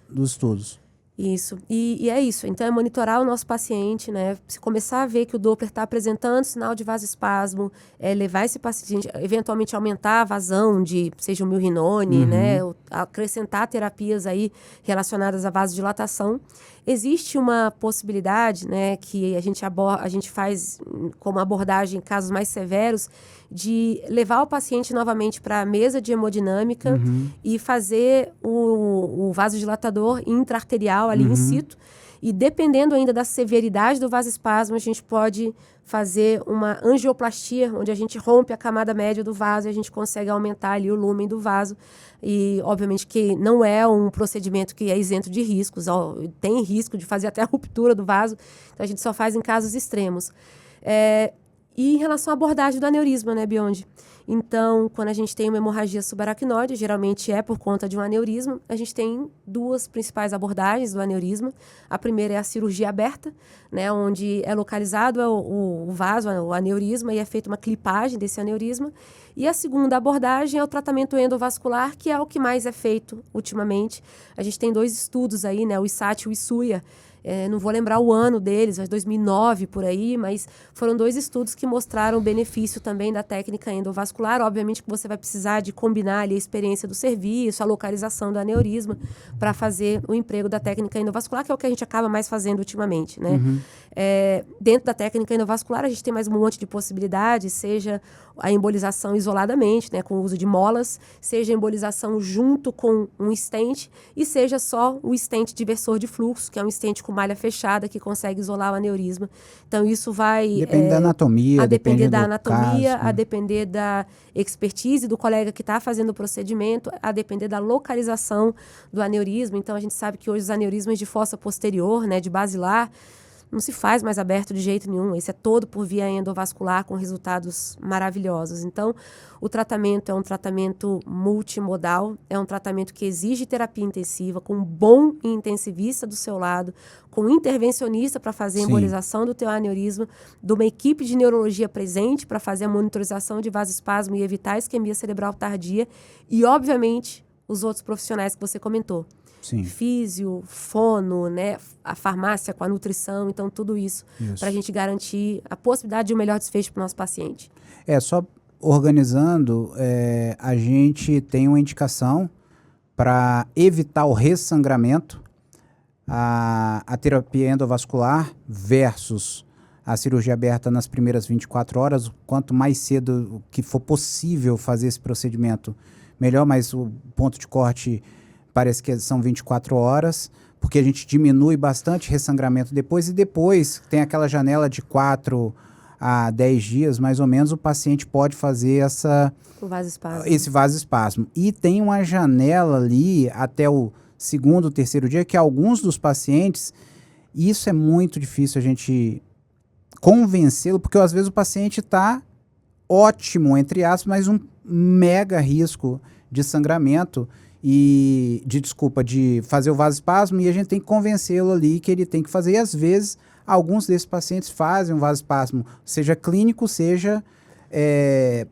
dos estudos. Isso. E é isso. Então, é monitorar o nosso paciente, né? Se começar a ver que o Doppler está apresentando sinal de vasoespasmo, levar esse paciente, eventualmente aumentar a vazão de, seja o milrinone, né? Acrescentar terapias aí relacionadas à vasodilatação. Existe uma possibilidade, né, que a gente faz como abordagem em casos mais severos, de levar o paciente novamente para a mesa de hemodinâmica e fazer o vasodilatador intraarterial ali in situ. E dependendo ainda da severidade do vasoespasmo, a gente pode fazer uma angioplastia, onde a gente rompe a camada média do vaso e a gente consegue aumentar ali o lumen do vaso. E, obviamente, que não é um procedimento que é isento de riscos. Tem risco de fazer até a ruptura do vaso. Então, a gente só faz em casos extremos. E em relação à abordagem do aneurisma, né, Biondi? Então, quando a gente tem uma hemorragia subaracnoide, geralmente é por conta de um aneurisma, a gente tem duas principais abordagens do aneurisma. A primeira é a cirurgia aberta, né, onde é localizado o vaso, o aneurisma, e é feita uma clipagem desse aneurisma. E a segunda abordagem é o tratamento endovascular, que é o que mais é feito ultimamente. A gente tem 2 estudos aí, né, o ISAT e o ISUIA. Não vou lembrar o ano deles, mas 2009 por aí, mas foram 2 estudos que mostraram o benefício também da técnica endovascular. Obviamente que você vai precisar de combinar ali a experiência do serviço, a localização do aneurisma, para fazer o emprego da técnica endovascular, que é o que a gente acaba mais fazendo ultimamente, né? Dentro da técnica endovascular, a gente tem mais um monte de possibilidades, seja a embolização isoladamente, né, com o uso de molas, seja a embolização junto com um stent, e seja só o stent diversor de fluxo, que é um stent com malha fechada que consegue isolar o aneurisma. Então, isso vai... Depende da anatomia, a depender da anatomia, caso, né? A depender da expertise do colega que está fazendo o procedimento, a depender da localização do aneurisma. Então, a gente sabe que hoje os aneurismas de fossa posterior, né, de basilar, não se faz mais aberto de jeito nenhum. Esse é todo por via endovascular, com resultados maravilhosos. Então, o tratamento é um tratamento multimodal, é um tratamento que exige terapia intensiva, com um bom intensivista do seu lado, com um intervencionista para fazer a embolização do teu aneurisma, de uma equipe de neurologia presente para fazer a monitorização de vasoespasmo e evitar a isquemia cerebral tardia, e, obviamente, os outros profissionais que você comentou. Físio, fono, né, a farmácia com a nutrição, então tudo isso. Para a gente garantir a possibilidade de um melhor desfecho para o nosso paciente. Só organizando, a gente tem uma indicação para evitar o ressangramento, a terapia endovascular versus a cirurgia aberta nas primeiras 24 horas. Quanto mais cedo que for possível fazer esse procedimento, melhor, mas o ponto de corte parece que são 24 horas, porque a gente diminui bastante ressangramento depois, e depois tem aquela janela de 4 a 10 dias, mais ou menos, o paciente pode fazer esse vasoespasmo. E tem uma janela ali até o segundo, terceiro dia, que alguns dos pacientes, isso é muito difícil a gente convencê-lo, porque às vezes o paciente está ótimo, entre aspas, mas um mega risco de sangramento e de fazer o vasoespasmo, e a gente tem que convencê-lo ali que ele tem que fazer. E às vezes alguns desses pacientes fazem um vasoespasmo, seja clínico, seja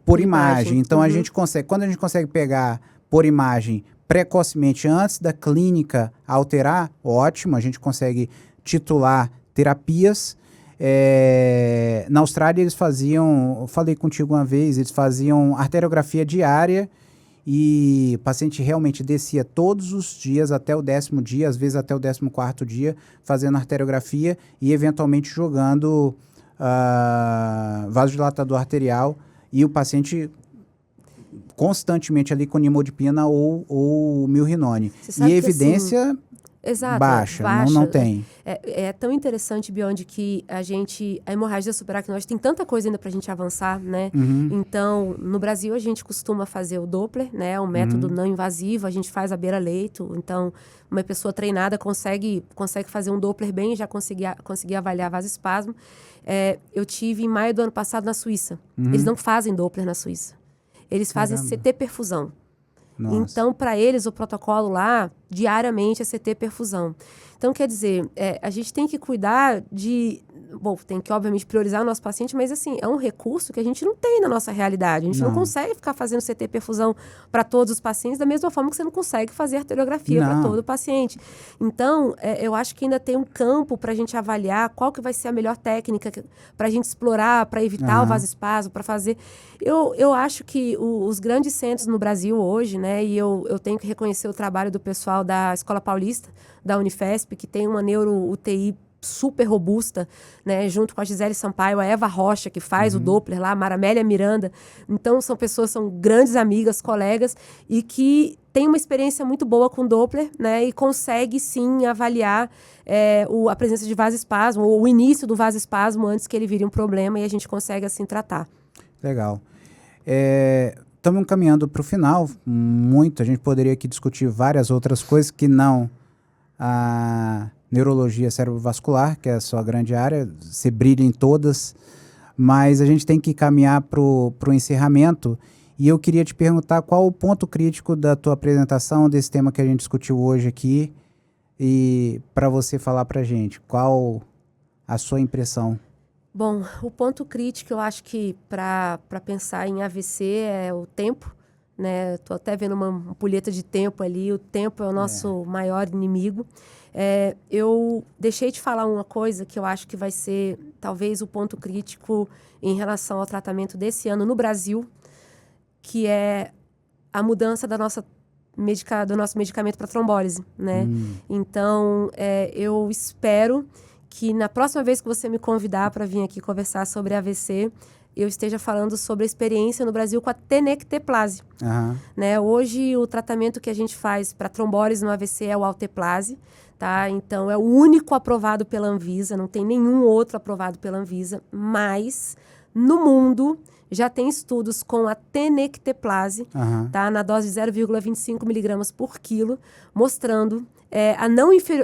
por imagem. Então a gente consegue, quando a gente consegue pegar por imagem precocemente antes da clínica alterar, ótimo, a gente consegue titular terapias. Na Austrália eles faziam, eu falei contigo uma vez, eles faziam arteriografia diária e o paciente realmente descia todos os dias até o 10º dia, às vezes até o 14º dia, fazendo arteriografia e eventualmente jogando vasodilatador arterial, e o paciente constantemente ali com nimodipina ou milrinone. E evidência... Assim, exato, baixa. Não tem. É tão interessante, Beyond, que a hemorragia subaracnoide tem tanta coisa ainda pra gente avançar, né? Então, no Brasil, a gente costuma fazer o Doppler, né? Um método não invasivo, a gente faz a beira-leito. Então, uma pessoa treinada consegue fazer um Doppler bem e já conseguir avaliar vasoespasmo. Eu tive em maio do ano passado na Suíça. Eles não fazem Doppler na Suíça. Eles fazem CT perfusão. Nossa. Então, para eles, o protocolo lá, diariamente, é CT perfusão. Então, quer dizer, a gente tem que cuidar de... Bom, tem que, obviamente, priorizar o nosso paciente, mas, assim, é um recurso que a gente não tem na nossa realidade. A gente não consegue ficar fazendo CT perfusão para todos os pacientes, da mesma forma que você não consegue fazer arteriografia para todo o paciente. Então, eu acho que ainda tem um campo para a gente avaliar qual que vai ser a melhor técnica para a gente explorar, para evitar o vasoespasmo, para fazer... Eu acho que os grandes centros no Brasil hoje, né, e eu tenho que reconhecer o trabalho do pessoal da Escola Paulista, da Unifesp, que tem uma neuro-UTI super robusta, né, junto com a Gisele Sampaio, a Eva Rocha, que faz o Doppler lá, a Maramélia Miranda. Então, são grandes amigas, colegas, e que têm uma experiência muito boa com Doppler, né, e consegue, sim, avaliar a presença de vasoespasmo, ou o início do vasoespasmo antes que ele vire um problema, e a gente consegue, assim, tratar. Legal. Estamos encaminhando para o final. A gente poderia aqui discutir várias outras coisas que não a neurologia cerebrovascular, que é a sua grande área, você brilha em todas, mas a gente tem que caminhar para o encerramento, e eu queria te perguntar qual o ponto crítico da tua apresentação desse tema que a gente discutiu hoje aqui, e para você falar para a gente, qual a sua impressão? Bom, o ponto crítico, eu acho que para pensar em AVC é o tempo, né? Estou até vendo uma ampulheta de tempo ali, o tempo é o nosso maior inimigo. Eu deixei de falar uma coisa que eu acho que vai ser talvez o ponto crítico em relação ao tratamento desse ano no Brasil, que é a mudança do nosso medicamento para trombólise, né? Então, eu espero que na próxima vez que você me convidar para vir aqui conversar sobre AVC, eu esteja falando sobre a experiência no Brasil com a tenecteplase. Né? Hoje, o tratamento que a gente faz para trombólise no AVC é o alteplase, tá? Então, é o único aprovado pela Anvisa, não tem nenhum outro aprovado pela Anvisa, mas no mundo já tem estudos com a tenecteplase, tá? Na dose de 0,25 miligramas por quilo, mostrando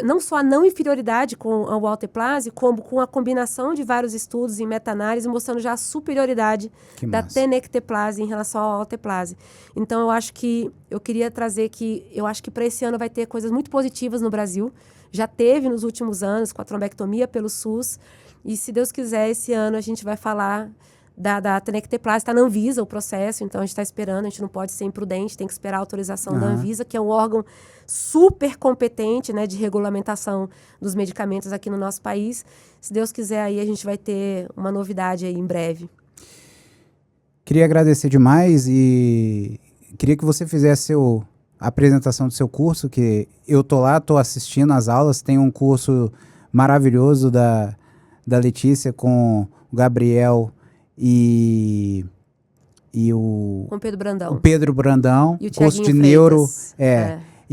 não só a não inferioridade com o alteplase, como com a combinação de vários estudos em meta-análise, mostrando já a superioridade da tenecteplase em relação ao alteplase. Então, eu queria trazer que eu acho que para esse ano vai ter coisas muito positivas no Brasil. Já teve nos últimos anos com a trombectomia pelo SUS. E, se Deus quiser, esse ano a gente vai falar da tenecteplase. Está na Anvisa o processo, então a gente está esperando, a gente não pode ser imprudente, tem que esperar a autorização da Anvisa, que é um órgão super competente, né, de regulamentação dos medicamentos aqui no nosso país. Se Deus quiser, aí a gente vai ter uma novidade aí em breve. Queria agradecer demais e queria que você fizesse a apresentação do seu curso, que eu tô lá, tô assistindo as aulas, tem um curso maravilhoso da Letícia com o Gabriel e o com Pedro Brandão. O Pedro Brandão, e o curso de Freitas. neuro.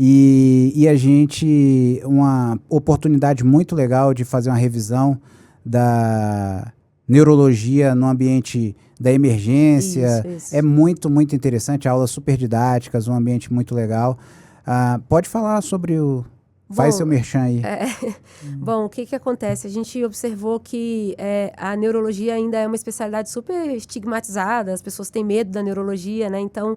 E a gente, uma oportunidade muito legal de fazer uma revisão da neurologia no ambiente da emergência. Isso. É muito, muito interessante, aulas super didáticas, um ambiente muito legal. Pode falar sobre o... Faz seu merchan aí. Bom, o que acontece? A gente observou que a neurologia ainda é uma especialidade super estigmatizada, as pessoas têm medo da neurologia, né? Então,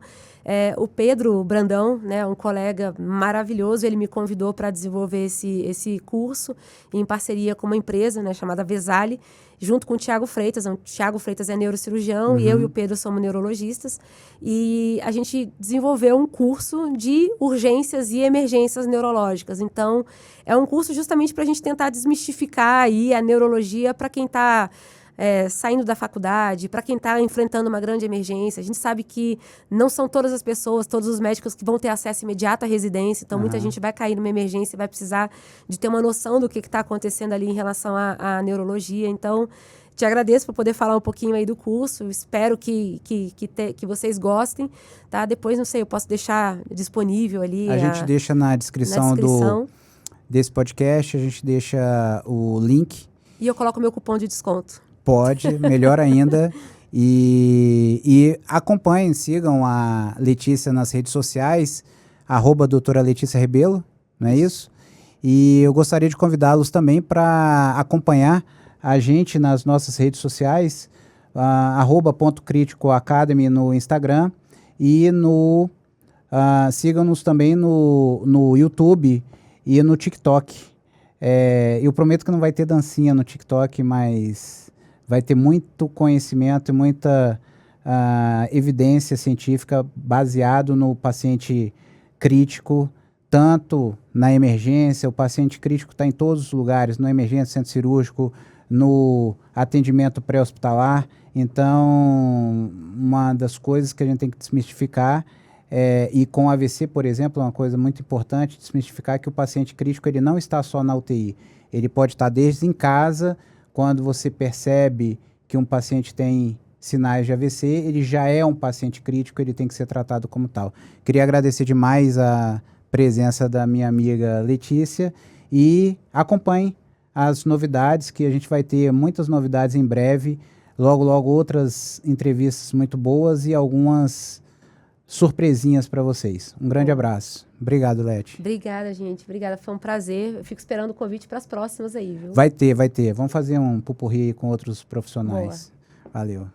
o Pedro Brandão, né, um colega maravilhoso, ele me convidou para desenvolver esse curso em parceria com uma empresa, né, chamada Vesali, junto com o Tiago Freitas. O Tiago Freitas é neurocirurgião e eu e o Pedro somos neurologistas. E a gente desenvolveu um curso de urgências e emergências neurológicas. Então, é um curso justamente para a gente tentar desmistificar aí a neurologia para quem está saindo da faculdade, para quem está enfrentando uma grande emergência. A gente sabe que não são todas as pessoas, todos os médicos que vão ter acesso imediato à residência, então muita gente vai cair numa emergência e vai precisar de ter uma noção do que está acontecendo ali em relação à neurologia. Então, te agradeço por poder falar um pouquinho aí do curso, espero que vocês gostem, tá? Depois, não sei, eu posso deixar disponível ali. A gente deixa na descrição desse podcast, a gente deixa o link. E eu coloco meu cupom de desconto. Pode, melhor ainda. E acompanhem, sigam a Letícia nas redes sociais, @doutora Letícia Rebelo, não é isso? E eu gostaria de convidá-los também para acompanhar a gente nas nossas redes sociais, @pontocriticoacademy no Instagram e sigam-nos também no YouTube e no TikTok. Eu prometo que não vai ter dancinha no TikTok, mas vai ter muito conhecimento e muita evidência científica baseado no paciente crítico, tanto na emergência. O paciente crítico está em todos os lugares, na emergência, centro cirúrgico, no atendimento pré-hospitalar. Então, uma das coisas que a gente tem que desmistificar e com AVC, por exemplo, uma coisa muito importante, desmistificar que o paciente crítico ele não está só na UTI. Ele pode estar desde em casa, quando você percebe que um paciente tem sinais de AVC, ele já é um paciente crítico, ele tem que ser tratado como tal. Queria agradecer demais a presença da minha amiga Letícia e acompanhe as novidades, que a gente vai ter muitas novidades em breve, logo outras entrevistas muito boas e algumas surpresinhas para vocês. Um grande abraço. Obrigado, Leti. Obrigada, gente. Obrigada. Foi um prazer. Eu fico esperando o convite para as próximas aí, viu? Vai ter. Vamos fazer um pupurri com outros profissionais. Boa. Valeu.